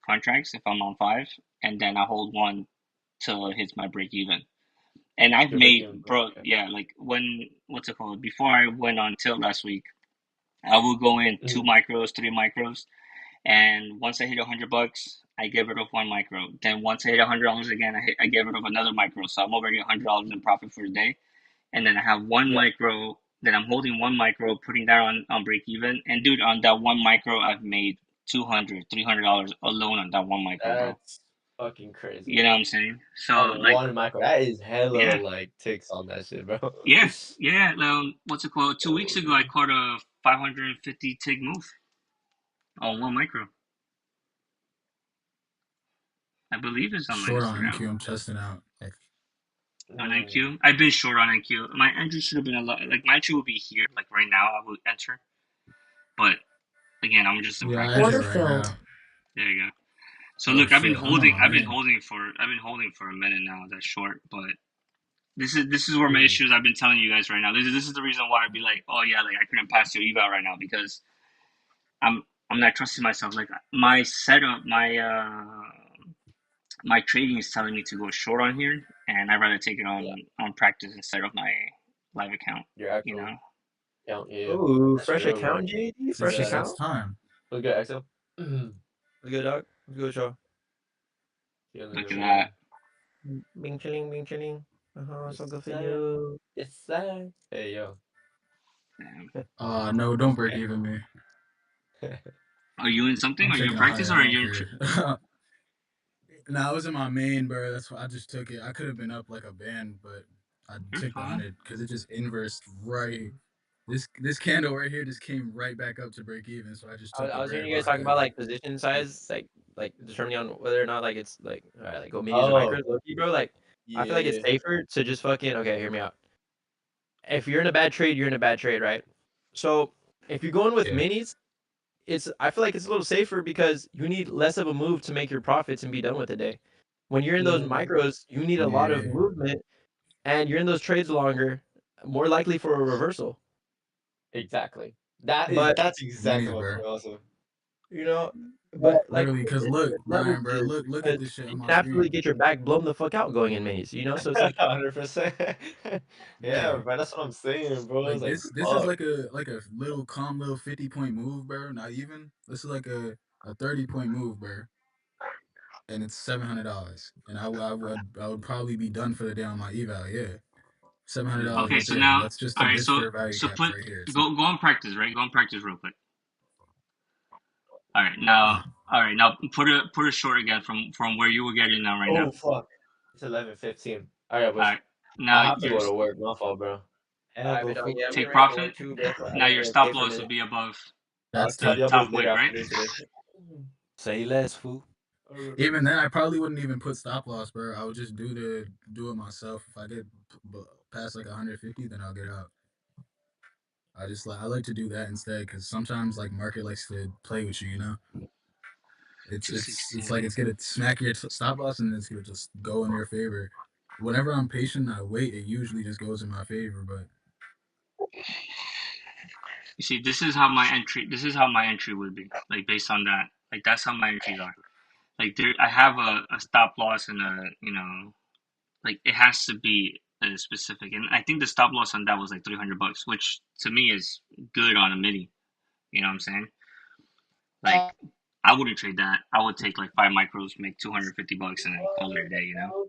contracts if I'm on 5, and then I hold one till it hits my break even. And I've Your break even made, point. bro, yeah, like when, what's it called? Before I went on tilt last week, I will go in 2 micros, 3 micros, and once I hit $100, I get rid of 1 micro. Then once I hit $100 again, I get rid of another micro. So I'm already $100 in profit for the day. And then I have one Yeah. micro. Then I'm holding 1 micro, putting that on break even. And dude, on that 1 micro, I've made $200, $300 alone on that 1 micro, bro. That's fucking crazy. You know what I'm saying? So On like, one micro. That is hella yeah, like ticks on that shit, bro. yeah. What's it called? 2 weeks ago, I caught a 550 tick move. Oh, one micro. I believe it's on my Short on Instagram. NQ. I'm testing out. On NQ, I've been short on NQ. My entry should have been a lot. Like my entry would be here. Like right now, I would enter. But again, I'm just in Yeah, I practice. Order enter right filled. now. There you go. So Oh look, I've been shit, I'm on holding. my I've been main. holding for a minute now. That's short, but this is where my issues. I've been telling you guys right now. This is the reason why I'd be like, oh yeah, like I couldn't pass your eval right now because I'm I'm not trusting myself. Like my setup, my trading is telling me to go short on here, and I'd rather take it on practice instead of my live account. Your You know. actual account, yeah. Ooh, That's fresh real, bro. account, JD. It's Fresh just Yeah. it's account. time. Look good, Axel. What's good, dog? What's good, y'all? Look at that. Bing chilling, bing chilling. So good for sir. you. Yes, sir. Hey, yo. Damn. No, don't break even me. Are you in something? I'm Are you in taking a practice higher or are you in? offer. Nah, I was in my main, bro. That's why I just took it. I could have been up like a band, but I You're took the fine. 100 because it just inversed right. This candle right here just came right back up to break even, so I just took I it was hearing right you while guys I talking could. about like position size, like determining on whether or not like it's like like go minis or Oh, micros, low key, bro. Like I feel like it's yeah. safer to just fucking okay. Hear me out. If you're in a bad trade, you're in a bad trade, right? So if you're going with Yeah, minis, I feel like it's a little safer because you need less of a move to make your profits and be done with the day. When you're in those micros, you need a lot of yeah, movement, and you're in those trades longer, more likely for a reversal. Exactly. But That's exactly minis, my bro. point also. you know, but like Literally, cause it's look, Brian, bro, leverages look at because this shit you on can my absolutely screen. get your back blown the fuck out going in minis. So it's like 100%. Yeah, Yeah, bro. That's what I'm saying, bro. It's like like, this is fuck. like a little calm little 50-point move, bro. Not even. This is like a 30-point move, bro. And it's $700, and I would probably be done for the day on my eval. Yeah, $700 Okay, right so there. now, That's just all a right. this So fair value so gap put right here. It's go on practice, right? Go on practice real quick. All right, now, all right, now put a short again from where you were getting now right now. Oh, fuck. It's 11:15. All right, All boys. right, I now have to go to work. My fault, bro. alright, but dog, yeah, I'm getting take ready for profit. work too, bro. So I Now gotta your go stop pay for a loss will minute. be above I'll that's tell the you tough. boys top later wick, right? afternoon today. Say less, fool. Even then, I probably wouldn't even put stop loss, bro. I would just do it myself. If I get past like 150, then I'll get out. I like to do that instead because sometimes like market likes to play with you. It's like 216. it's gonna smack your stop loss and it's gonna just go in your favor. Whenever I'm patient, I wait. It usually just goes in my favor. But You see, this is how my entry. This is how my entry would be, like based on that. Like that's how my entries are. Like there, I have a stop loss and like it has to be specific. And I think the stop loss on that was like $300, which to me is good on a mini. You know what I'm saying? Like I wouldn't trade that. I would take like 5 micros, make $250, and then call it a day. You know?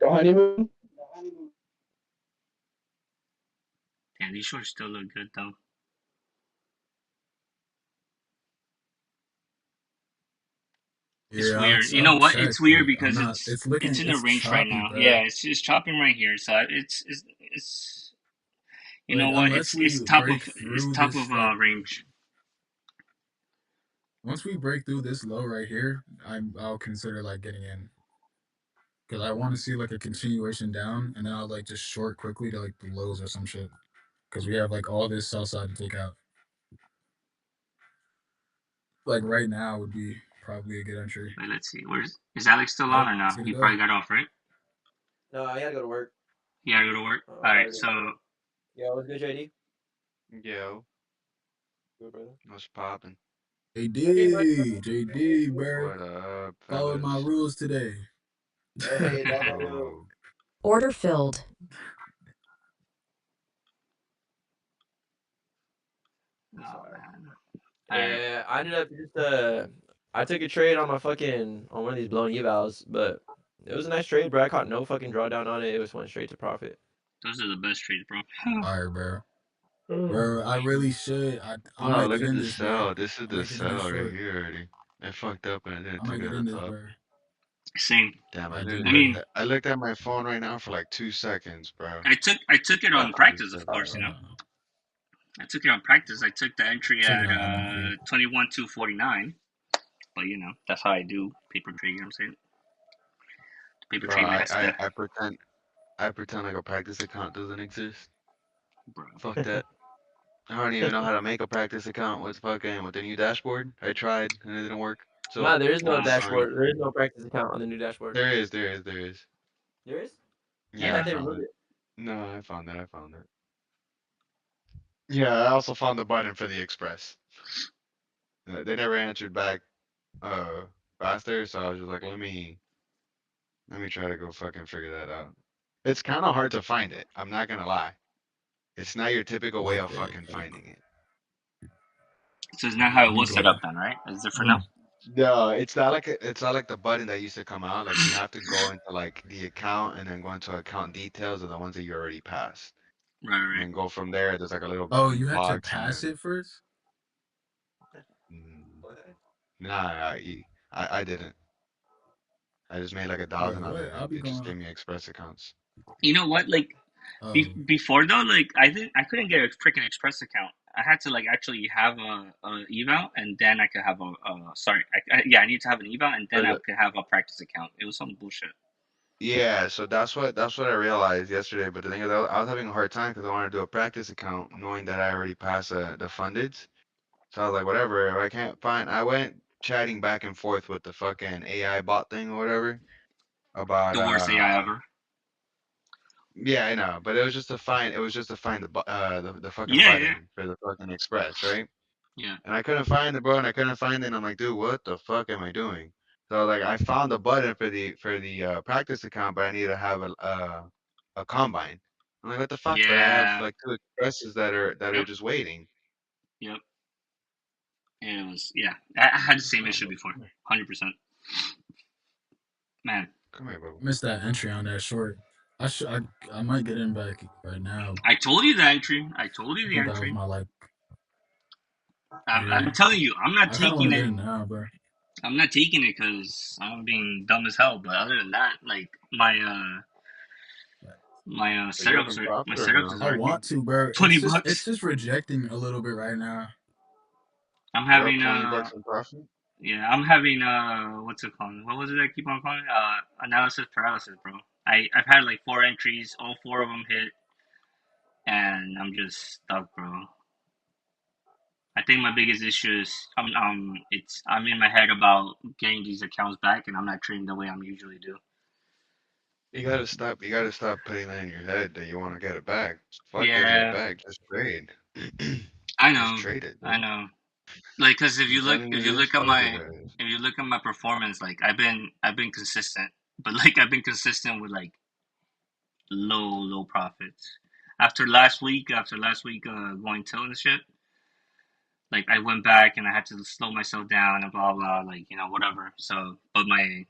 The honeymoon? Damn, these shorts still look good though. It's yeah, weird. You I'll know what? check, It's but weird I'm because not. it's in a It's range right choppy, now. bro. Yeah, it's chopping right here. So it's you know Like what? unless we break It's through top this of like range. once we break through this low right here, I'll consider like getting in because I want to see like a continuation down, and then I'll like just short quickly to like the lows or some shit because we have like all this sell side to take out. Like right now would be probably a good entry. Wait, let's see. Where's is Alex still Yep, on or it's not? gonna He go. probably got off, right? No, I gotta go to work. Yeah, go to work. I All right. gotta go. So Yeah, what's good, JD? Yo, Good, brother. what's poppin'? JD, bud. JD, bro, What up, followed my fellas? rules today. Hey, dog. Oh, Order filled. oh man. All right. Yeah, I ended up just I took a trade on on one of these blown evals, but it was a nice trade, bro. I caught no fucking drawdown on it. It was went straight to profit. Those are the best trades, bro. All right, bro. Bro, I really should. I wow, might look get at in the this, bro. sell. This is I the might get in this sell right short. here already. I fucked up and I I didn't might take it get at in the this, top. bro. Same. Damn, I did I good. mean, I looked at my phone right now for like 2 seconds, bro. I took it on After you practice, of said that. course. You know. I took it on practice. I took the entry Check it at out, LP. 21,249. But that's how I do paper trade. You know what I'm saying? Paper Bro, trade master. I pretend like a practice account doesn't exist. Bro. Fuck that. I don't even know how to make a practice account with the new dashboard. I tried and it didn't work. So Nah, there is no Wow. dashboard. There is no practice account on the new dashboard. there is. There is? I Yeah, I thought they found removed it. it. No, I found it. Yeah, I also found the button for the express. They never answered back faster, so I was just like, let me try to go fucking figure that out. It's kind of hard to find it. I'm not gonna lie. It's not your typical way Like of that. fucking finding it. So it's not how Let it me was go set to. up then, right? It's different now. No, it's not like the button that used to come out. Like you have to go into like the account and then go into account details of the ones that you already passed. And Right. then go from there. There's like a little Oh, you had to box and pass then it first? mm, nah, I didn't. I just made like Wait, 1,000 on what? it I'll and be it just going. gave me express accounts. You know what? Like Oh, before though, like I couldn't get a freaking express account. I had to like actually have a eval, and then I could have I need to have an eval, and then I could have a practice account. It was some bullshit. Yeah, so that's what I realized yesterday. But the thing is, I was having a hard time because I wanted to do a practice account, knowing that I already passed the fundeds. So I was like, whatever. If I can't find, I went chatting back and forth with the fucking AI bot thing or whatever about The worst AI ever. yeah, I know, but it was just to find the fucking Yeah. button for the fucking express, right? Yeah. And I couldn't find it, bro, and I couldn't find it. And I'm like, dude, what the fuck am I doing? So like, I found the button for the practice account, but I need to have a combine. I'm like, what the fuck? But I have Yeah. like two expresses that are Yep. just waiting. Yep. And it was I had the same Come on, issue bro. before. 100%. Man. Come here, bro. missed that entry on that short. I might get in back right now. I told you the entry. I told you I the thought that was entry. my like. I'm Yeah, telling you, I'm not I kind of want taking to get it. in now, bro. I'm not taking it because I'm being dumb as hell. But other than that, like my Are you having my profit or setups no? is I working. want to, bro. 20 It's bucks. just rejecting a little bit right now. I'm You're up having 20 bucks in profit? I'm having what's it called? What was it I keep on calling it? Analysis paralysis, bro. I've had like 4 entries, all 4 of them hit, and I'm just stuck, bro. I think my biggest issue is I'm in my head about getting these accounts back, and I'm not trading the way I'm usually do. You gotta stop putting that in your head that you want to get it back. Fuck getting it Yeah, back. Just trade. I Just know, trade it, I dude. know. Like, cause I'm telling you this. Fuck you guys. if you look at my performance, like I've been consistent, but like I've been consistent with like low profits. After last week going till and shit, like I went back and I had to slow myself down and blah blah, like whatever. So, but my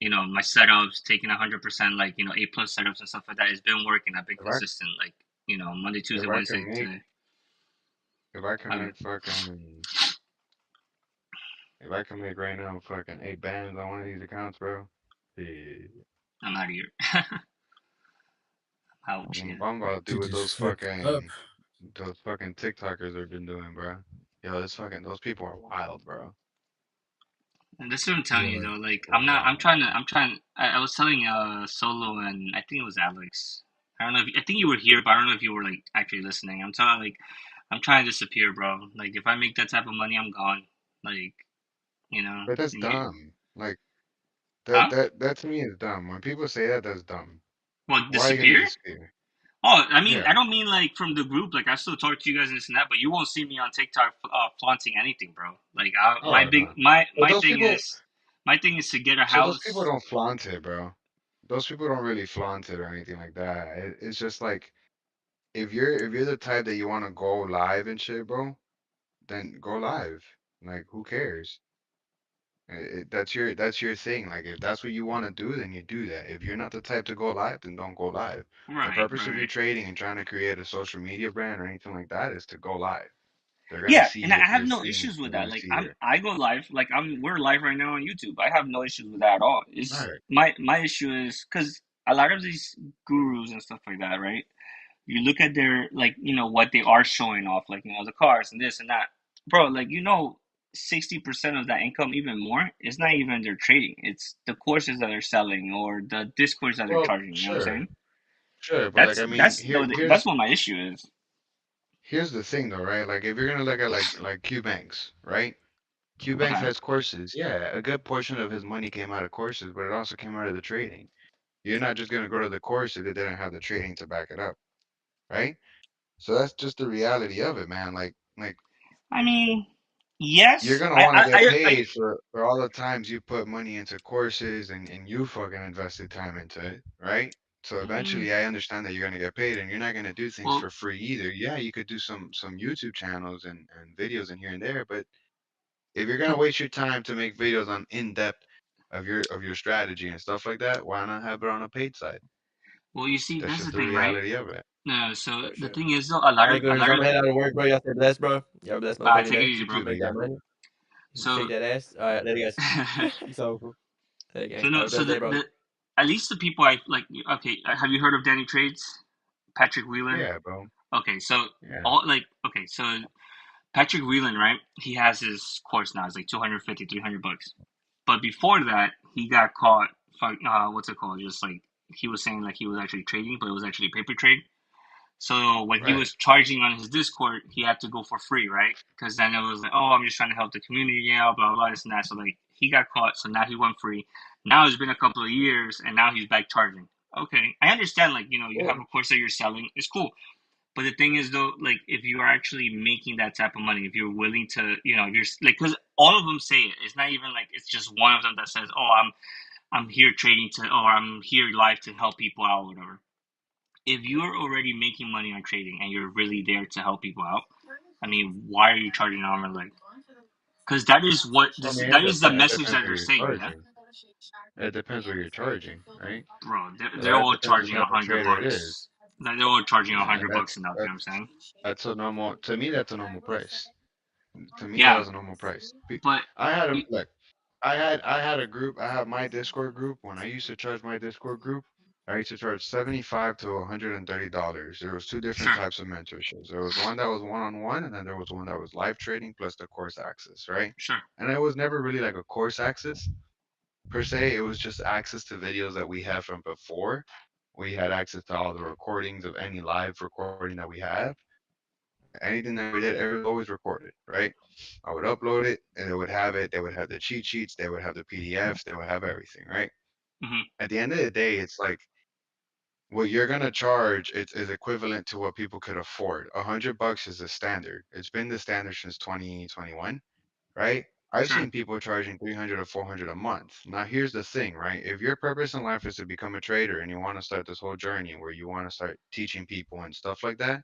my setups taking 100%, like A plus setups and stuff like that, it's been working. I've been If I consistent, like Monday, Tuesday, if I Wednesday can make today. if I can I've, make fucking if I can make right now fucking 8 bands on one of these accounts, bro. Yeah. I'm out of here. Ouch, yeah. I'm about to do To what just fuck up. those fucking TikTokers have been doing, bro. Yo, those people are wild, bro. And this is what I'm telling you What? though. Like I'm not. Wow. I'm trying. I was telling Solo and I think it was Alex. I don't know. I think you were here, but I don't know if you were like actually listening. I'm telling like I'm trying to disappear, bro. Like if I make that type of money, I'm gone. Like you know. But that's And you, dumb. Like huh? that to me is dumb. When people say that, that's dumb. Well, Why are you gonna disappear? disappear? Oh, I mean, Yeah. I don't mean like from the group. Like I still talk to you guys and this and that, but you won't see me on TikTok flaunting anything, bro. Like Oh no. But my thing is to get a those people house. don't flaunt it, bro. Those people don't really flaunt it or anything like that. It's just like if you're the type that you want to go live and shit, bro, then go live. Like who cares? That's your thing. Like if that's what you want to do, then you do that. If you're not the type to go live, then don't go live. The Right, purpose of your right. trading and trying to create a social media brand or anything like that is to go live. They're gonna Yeah, see and I what have you're no seeing. issues with They're that. gonna Like see your I go live. Like we're live right now on YouTube. I have no issues with that at all. It's right. my issue is because a lot of these gurus and stuff like that, right? you look at their like what they are showing off, like the cars and this and that, bro. Like 60% of that income, even more, is not even their trading. It's the courses that they're selling or the discourse that they're Well, charging. You know what I'm sure, saying? sure, but like That's I mean, that's no, that's what my issue is. here's the thing though, right? Like if you're gonna look at like Q Banks, right? Q Banks Okay. has courses. Yeah, a good portion of his money came out of courses, but it also came out of the trading. You're not just gonna go to the course if it didn't have the trading to back it up, right? So that's just the reality of it, man. Like I mean, you're yes, gonna want to get paid for all the times you put money into courses and you fucking invested time into it, right? So I eventually I understand that you're gonna get paid and you're not gonna do things well, for free either. Yeah, you could do some YouTube channels and videos in here and there, but if you're gonna but waste your time to make videos on in depth of your strategy and stuff like that, why not have it on a paid side? well, you see, That's that's the just the thing, right? reality of it. No, so For the sure. thing is, though, All right, a Gooners, lot I'm of heading out of work, bro. Y'all stay blessed, bro. Y'all blessed motherfucking take it day. easy, You bro. too, Make big guy. that money. So Shake that ass. All right, later, guys. So cool. Hey, so gang. no, Have a so blessed day, bro. the at least the people I like. Okay, have you heard of Danny Trades? Patrick Whelan. Yeah, bro. Okay, so Yeah. all like okay, so Patrick Whelan, right? He has his course now. It's like 250, $300. But before that, he got caught. What's it called? Just like he was saying, like he was actually trading, but it was actually paper trade. So when he Right. was charging on his Discord, he had to go for free, right? Because then it was like, oh, I'm just trying to help the community out, blah, blah, blah, this and that. So like he got caught, so now he went free. Now it's been a couple of years, and now he's back charging. Okay, I understand. Like you have Cool. a course that you're selling, it's cool. But the thing is, though, like if you are actually making that type of money, if you're willing to, if you're like, because all of them say it. It's not even like it's just one of them that says, "Oh, I'm here trading to, or I'm here live to help people out, or whatever." If you're already making money on trading and you're really there to help people out, I mean, why are you charging an arm and leg? Because that is what I this mean, that is the it message depends that what they're you're saying, yeah. charging. It depends what you're charging, right? Bro, So they're that all depends what charging a type of hundred trader it bucks. is. Like, they're all charging a Yeah, hundred bucks and up. You know what I'm saying? that's a normal. To me, that's a normal price. To me, that Yeah, was a normal price. but I had a look. I had a group. I have my Discord group. When I used to charge my Discord group, I used to charge $75 to $130. There was two different sure, types of mentorships. There was one that was one-on-one, and then there was one that was live trading plus the course access, right? sure. And it was never really like a course access per se. It was just access to videos that we had from before. We had access to all the recordings of any live recording that we have. Anything that we did, it was always recorded, right? I would upload it, and they would have it. They would have the cheat sheets. They would have the PDFs. They would have everything, right? Hmm. At the end of the day, it's like what you're gonna charge is equivalent to what people could afford. $100 is the standard. It's been the standard since 2021, right? I've Sure. seen people charging 300 or 400 a month. Now, here's the thing, right? If your purpose in life is to become a trader and you want to start this whole journey where you want to start teaching people and stuff like that,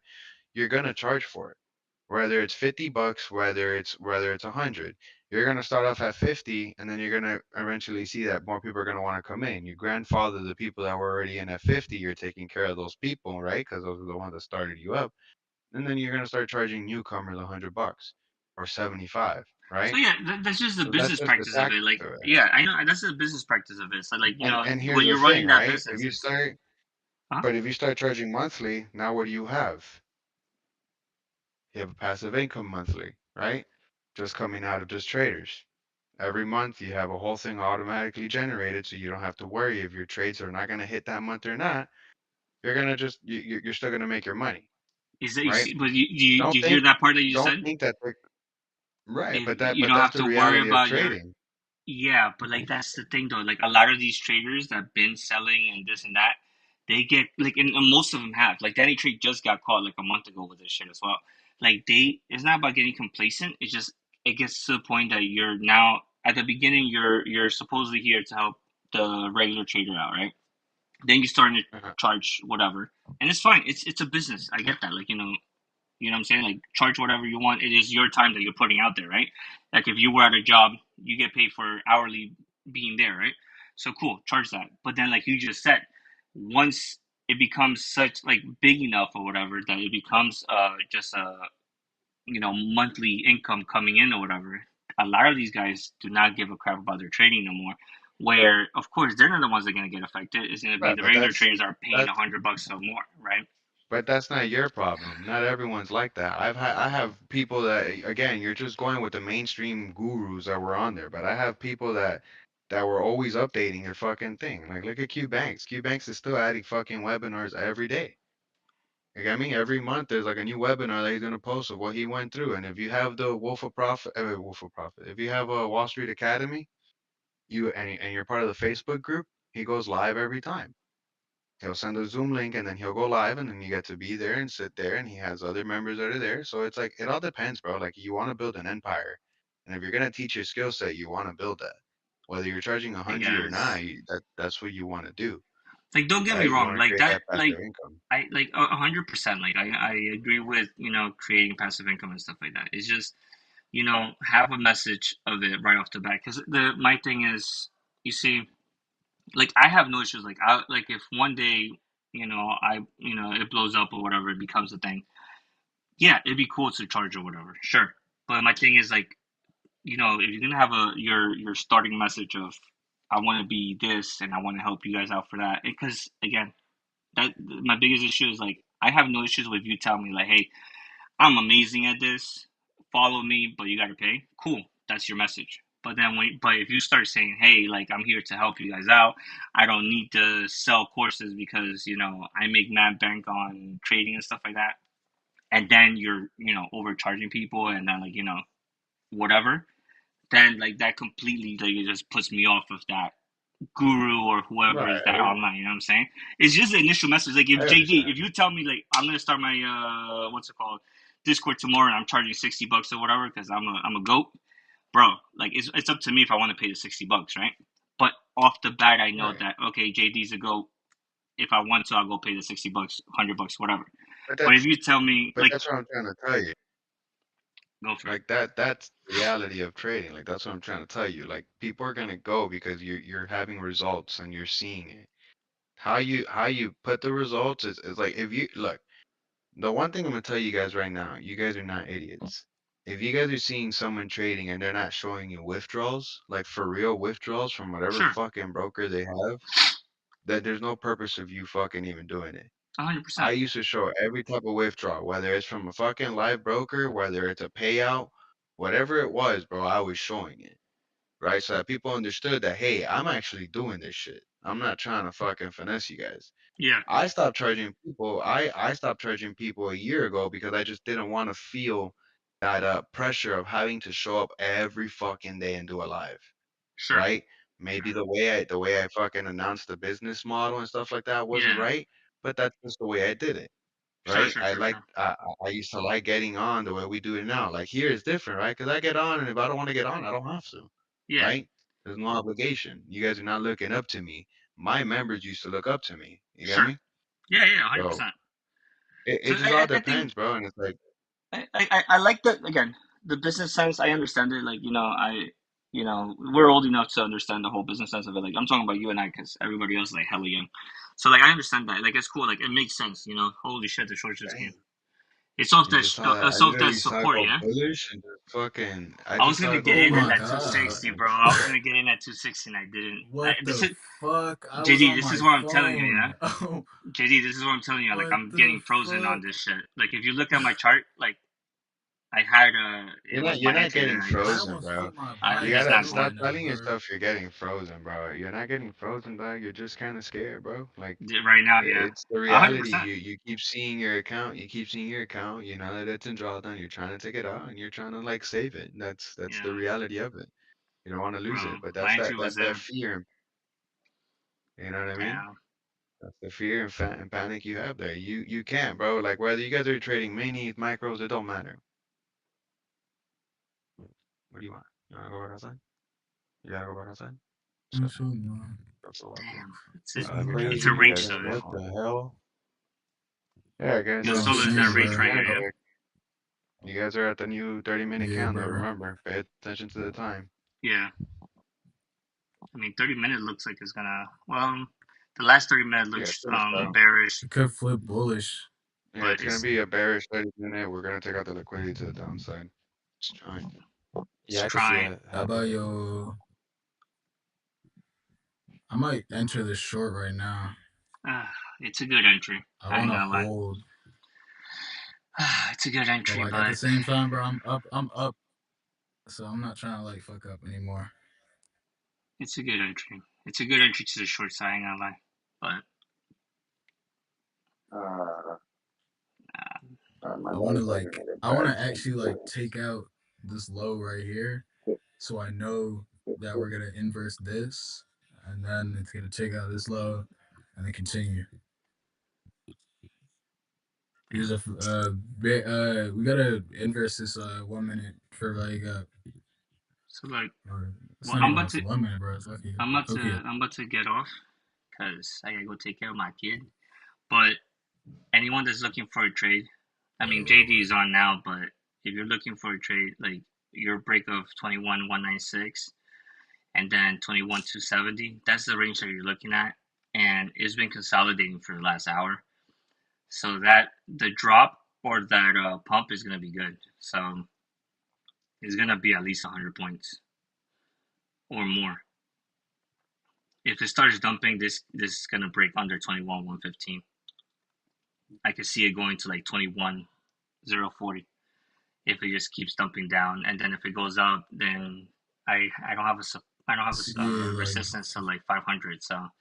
you're gonna charge for it. Whether it's $50, whether it's 100, you're gonna start off at 50, and then you're gonna eventually see that more people are gonna want to come in. You grandfather the people that were already in at 50. You're taking care of those people, right? Because those are the ones that started you up. And then you're gonna start charging newcomers $100 or 75, So right? yeah, that's just the So that's business just the practice of it. tactics Like, of it. yeah, I know that's the business practice of it. So like, And here's when the you're thing, running that right? If business, you it's start, huh? but if you start charging monthly, now what do you have? You have a passive income monthly, right? Just coming out of just traders. Every month you have a whole thing automatically generated, so you don't have to worry if your trades are not going to hit that month or not. You're gonna just you're still gonna make your money, Is that you right? see? But do Don't you hear think that part that you just don't said? think that they're right, If but you don't that's have the to worry reality of about your trading. yeah, but like that's the thing though. Like a lot of these traders that been selling and this and that, they get like, and most of them have. Like Danny Tree just got caught like a month ago with this shit as well. Like it's not about getting complacent. It's just it gets to the point that you're now at the beginning you're supposedly here to help the regular trader out, right? Then you're starting to Uh-huh. charge whatever, and it's fine. It's a business. I get that. Like you know what I'm saying? Like charge whatever you want. It is your time that you're putting out there, right? Like if you were at a job, you get paid for hourly being there, right? So cool, charge that. But then like you just said, once it becomes such like big enough or whatever that it becomes just a monthly income coming in or whatever, a lot of these guys do not give a crap about their trading no more. Where of course they're not the ones that are gonna get affected. It's gonna be Right, the but regular traders that are paying that's $100 or more, right? But that's not your problem. Not everyone's like that. I have people that again, you're just going with the mainstream gurus that were on there, but I have people that were always updating their fucking thing. Like look at Q Banks. Q Banks is still adding fucking webinars every day. You get me? Every month there's like a new webinar that he's gonna post of what he went through. And if you have the Wolf of Profit, if you have a Wall Street Academy, and you're part of the Facebook group, he goes live every time. He'll send a Zoom link and then he'll go live and then you get to be there and sit there and he has other members that are there. So it's like it all depends, bro. Like you want to build an empire. And if you're gonna teach your skill set, you want to build that. Whether you're charging I 100 or guess. not, that's what you want to do. Like, don't get me Right? You wrong. want to Like create that. that passive Like income. I like 100%. Like I agree with creating passive income and stuff like that. It's just have a message of it right off the bat. Because my thing is, you see, like I have no issues. Like if one day I it blows up or whatever, it becomes a thing. Yeah, it'd be cool to charge or whatever. Sure, but my thing is like if you're gonna have your starting message of I want to be this and I want to help you guys out for that, because again, that my biggest issue is like I have no issues with you telling me like, hey, I'm amazing at this, follow me, but you gotta pay. Cool, that's your message. But if you start saying, hey, like I'm here to help you guys out, I don't need to sell courses because I make mad bank on trading and stuff like that, and then you're overcharging people and then like whatever, then like that completely like it just puts me off of that guru or whoever is that Right. online. You know what I'm saying? It's just the initial message. Like if I JD, understand. if you tell me like I'm gonna start my what's it called, Discord tomorrow and I'm charging $60 or whatever because I'm a goat, bro. Like it's up to me if I want to pay the $60, right? But off the bat, I know Right. that okay, JD's a goat. If I want to, I'll go pay the $60, $100, whatever. But But if that's you tell me but like that's what I'm trying to tell you. go for it, Like that's the reality of trading. Like that's what I'm trying to tell you. Like people are gonna go because you're having results and you're seeing it. How you put the results is like if you look, the one thing I'm gonna tell you guys right now, you guys are not idiots. If you guys are seeing someone trading and they're not showing you withdrawals, like for real withdrawals from whatever sure, fucking broker they have, that there's no purpose of you fucking even doing it. hundred I percent, used to show every type of withdrawal, whether it's from a fucking live broker, whether it's a payout, whatever it was, bro, I was showing it, right? So that people understood that, hey, I'm actually doing this shit. I'm not trying to fucking finesse you guys. yeah, I stopped charging people a year ago because I just didn't want to feel that pressure of having to show up every fucking day and do a live, sure, right? Maybe the way I fucking announced the business model and stuff like that wasn't yeah, right, but that's just the way I did it, sure, right? sure, sure, sure, I used to like getting on the way we do it now. Like here is different, right? Because I get on, and if I don't want to get on, I don't have to, yeah, right? There's no obligation. You guys are not looking up to me. My members used to look up to me. You get sure, me? yeah, yeah, hundred So percent. it So just all I think depends, bro. And it's like, I like the again the business sense. I understand it. Like we're old enough to understand the whole business sense of it. Like I'm talking about you and I because everybody else is like hella young. So like I understand that. Like it's cool. Like it makes sense. Holy shit, the short just came. dang, It's you just saw that. I off that literally saw it support. go Yeah. bullish and just fucking. I I was just saw gonna it get go Oh in my bullish at and just 260, god. fucking. bro. I was gonna get in at 260 and I didn't. What This the is fuck? I was JD. on This is my what I'm telling you. Yeah. phone. Oh, JD, this is what I'm telling you. Like what I'm the getting frozen on fuck? this shit. Like if you look at my chart, like I had You're it was not my you're not entry and getting then I frozen, almost bro. put my I You buy gotta through understand. stop right now, telling bro. yourself you're getting frozen, bro. You're not getting frozen, dog. You're just kind of scared, bro. Like Right now, yeah, it's the a hundred reality. percent. You keep seeing your account. You keep seeing your account. You know that it's in drawdown. You're trying to take it out, and you're trying to like save it. That's the Yeah, reality of it. You don't want to lose bro. it, but My that's entry that was that's that there. fear. You know what I mean? Yeah, That's the fear and panic you have there. You can't, bro. Like whether you guys are trading minis, micros, it don't matter. What do you want? You wanna go back outside? You gotta go back outside. I'm So so annoying. that's a lot, bro. damn. This Let me It's transfer a nigga. you rage guys to though. my Yeah, What phone. the hell? Yeah, guys. Yo, Oh, Solo is that same, 30 rage minute bro. right here. Yeah. candle. You guys are at the new 30-minute Yeah, candle. bro. Remember, pay attention to the time. Yeah. I mean, 30 minute looks like it's gonna. Well, the last 30 minute Yeah, it's looks gonna sell. bearish, It could flip bullish. Yeah, but it's gonna it's be a bearish 30-minute. We're gonna take out the liquidity to the downside. It's trying. it's Yeah, I can see trying. that How about happening. yo? I might enter the short right now. It's a good entry. I I ain't want to gonna lie. hold. It's a good entry, but like at the same time, bro, I'm up, so I'm not trying to like fuck up anymore. It's a good entry. It's a good entry to the short side, I ain't gonna lie. But I want to actually like take out this low right here, so I know that we're gonna inverse this, and then it's gonna take out this low, and then continue. Because if we gotta inverse this 1 minute for like so like, it's well, not even 1 minute, bro. It's like I'm about to get off because I gotta go take care of my kid. But anyone that's looking for a trade, I mean JD is on now, but if you're looking for a trade, like your break of 21,196 and then 21,270, that's the range that you're looking at, and it's been consolidating for the last hour. So that the drop or that pump is gonna be good. So it's gonna be at least 100 points or more. If it starts dumping, this is gonna break under 21,115. I could see it going to like 21,040 if it just keeps dumping down, and then if it goes up, then I don't have a resistance to like 500. So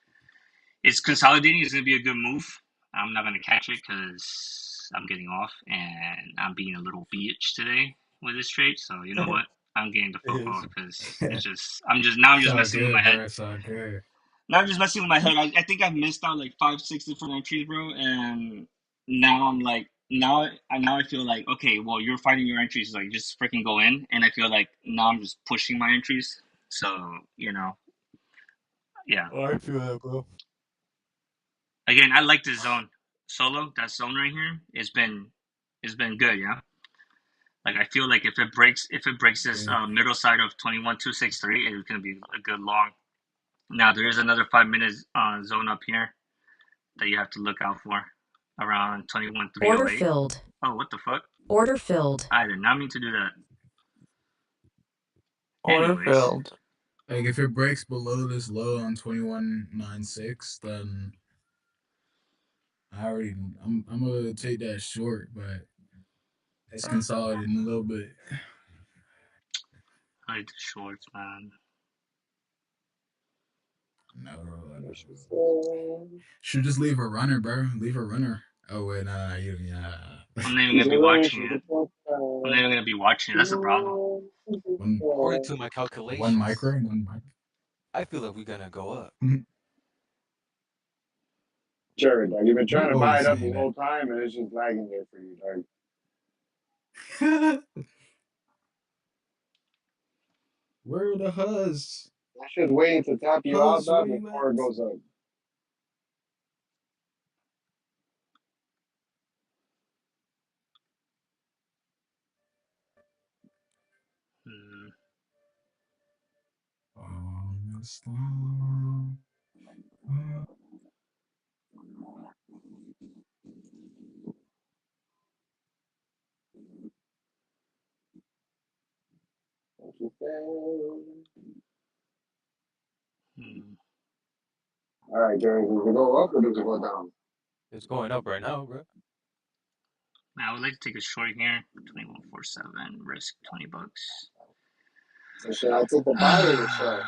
it's consolidating. It's gonna be a good move. I'm not gonna catch it because I'm getting off and I'm being a little bitch today with this trade. So you know what? I'm getting the fuck off because it's just I'm just messing with my head. It's all good. Now I'm just messing with my head. I think I've missed out like 5, 6 different entries, bro, and now I'm like now I feel like okay, well you're finding your entries, like just freaking go in, and I feel like now I'm just pushing my entries. So yeah. Oh, I feel that, bro. Again, I like this zone solo. That zone right here, it's been good, yeah. Like I feel like if it breaks this middle side of 21,263, it's gonna be a good long. Now there is another 5 minute zone up here that you have to look out for around 21,308. Order filled. Oh, what the fuck? Order filled. I did not mean to do that. Order Anyways, filled. Like if it breaks below this low on 2196, then I'm gonna take that short, but it's consolidating a little bit. I like the shorts, man. No. Should just leave a runner, bro. Leave a runner. Oh wait, nah, I'm not even gonna be watching it. I'm not even gonna be watching it. That's the problem. According to my calculations, one micro. I feel like we're gonna go up. Jared, like you've been trying to buy it up the whole time, and it's just lagging there for you, dog. Where are the Huzz? I should wait to tap you out, dog, before it goes up. All right, Jared, does it go up or does it go down? It's going up right now, bro. I would like to take a short here. 2147, risk $20. So should I take the buy or the sell?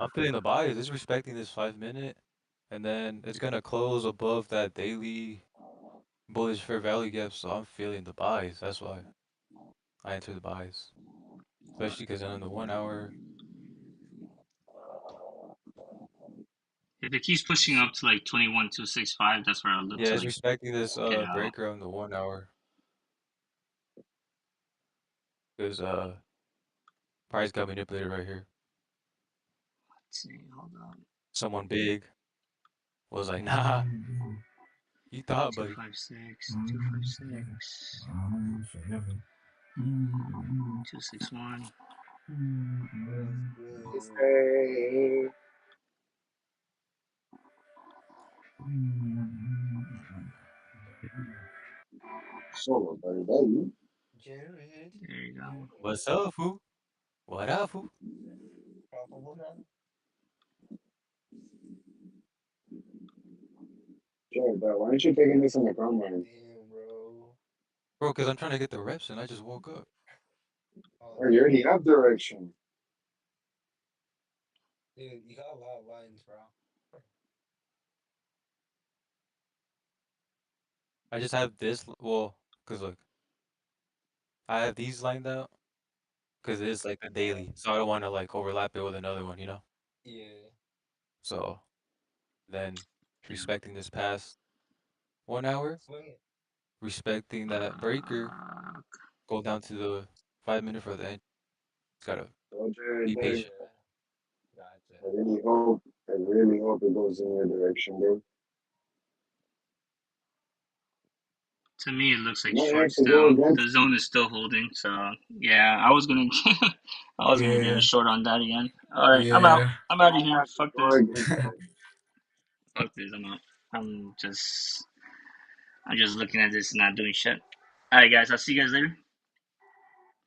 I'm feeling the bias. It's respecting this 5 minute, and then it's gonna close above that daily bullish fair value gap. So I'm feeling the bias. That's why I enter the bias, especially because on the 1 hour. If it keeps pushing up to like 21,265, that's where I'll look Yeah, to it's like respecting this get out. breaker on the 1 hour. Because price got manipulated right here. Let's see, hold on. Someone big was like, nah. You thought, buddy. 256, 256, 261. Solo, buddy, that you? There you go. What's up, fool? What up, fool? Jared, bro, why aren't you taking this in the combine? Damn, bro. Bro, because I'm trying to get the reps and I just woke up. Oh, you already have direction. Dude, you got a lot of lines, bro. I just have this, well, because look, I have these lined out because it's like a daily, so I don't want to like overlap it with another one, you know? Yeah. So then respecting this past 1 hour, respecting that breaker, go down to the 5 minute for the end. Gotta be patient. I really hope it goes in your direction, bro. To me, it looks like Might short have to go still. against The zone is still holding, so yeah, I was gonna, I was gonna get a short on that again. All right, I'm out. I'm out of here. Fuck go this. against it. Fuck this. I'm out. I'm just, I'm just looking at this, and not doing shit. All right, guys. I'll see you guys later.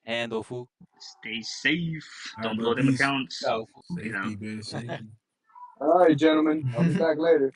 Handle fool. Stay safe. All right, Don't bro. blow them Peace. accounts. Peace out. Safety, bitch. Safety. All right, gentlemen. I'll be back later.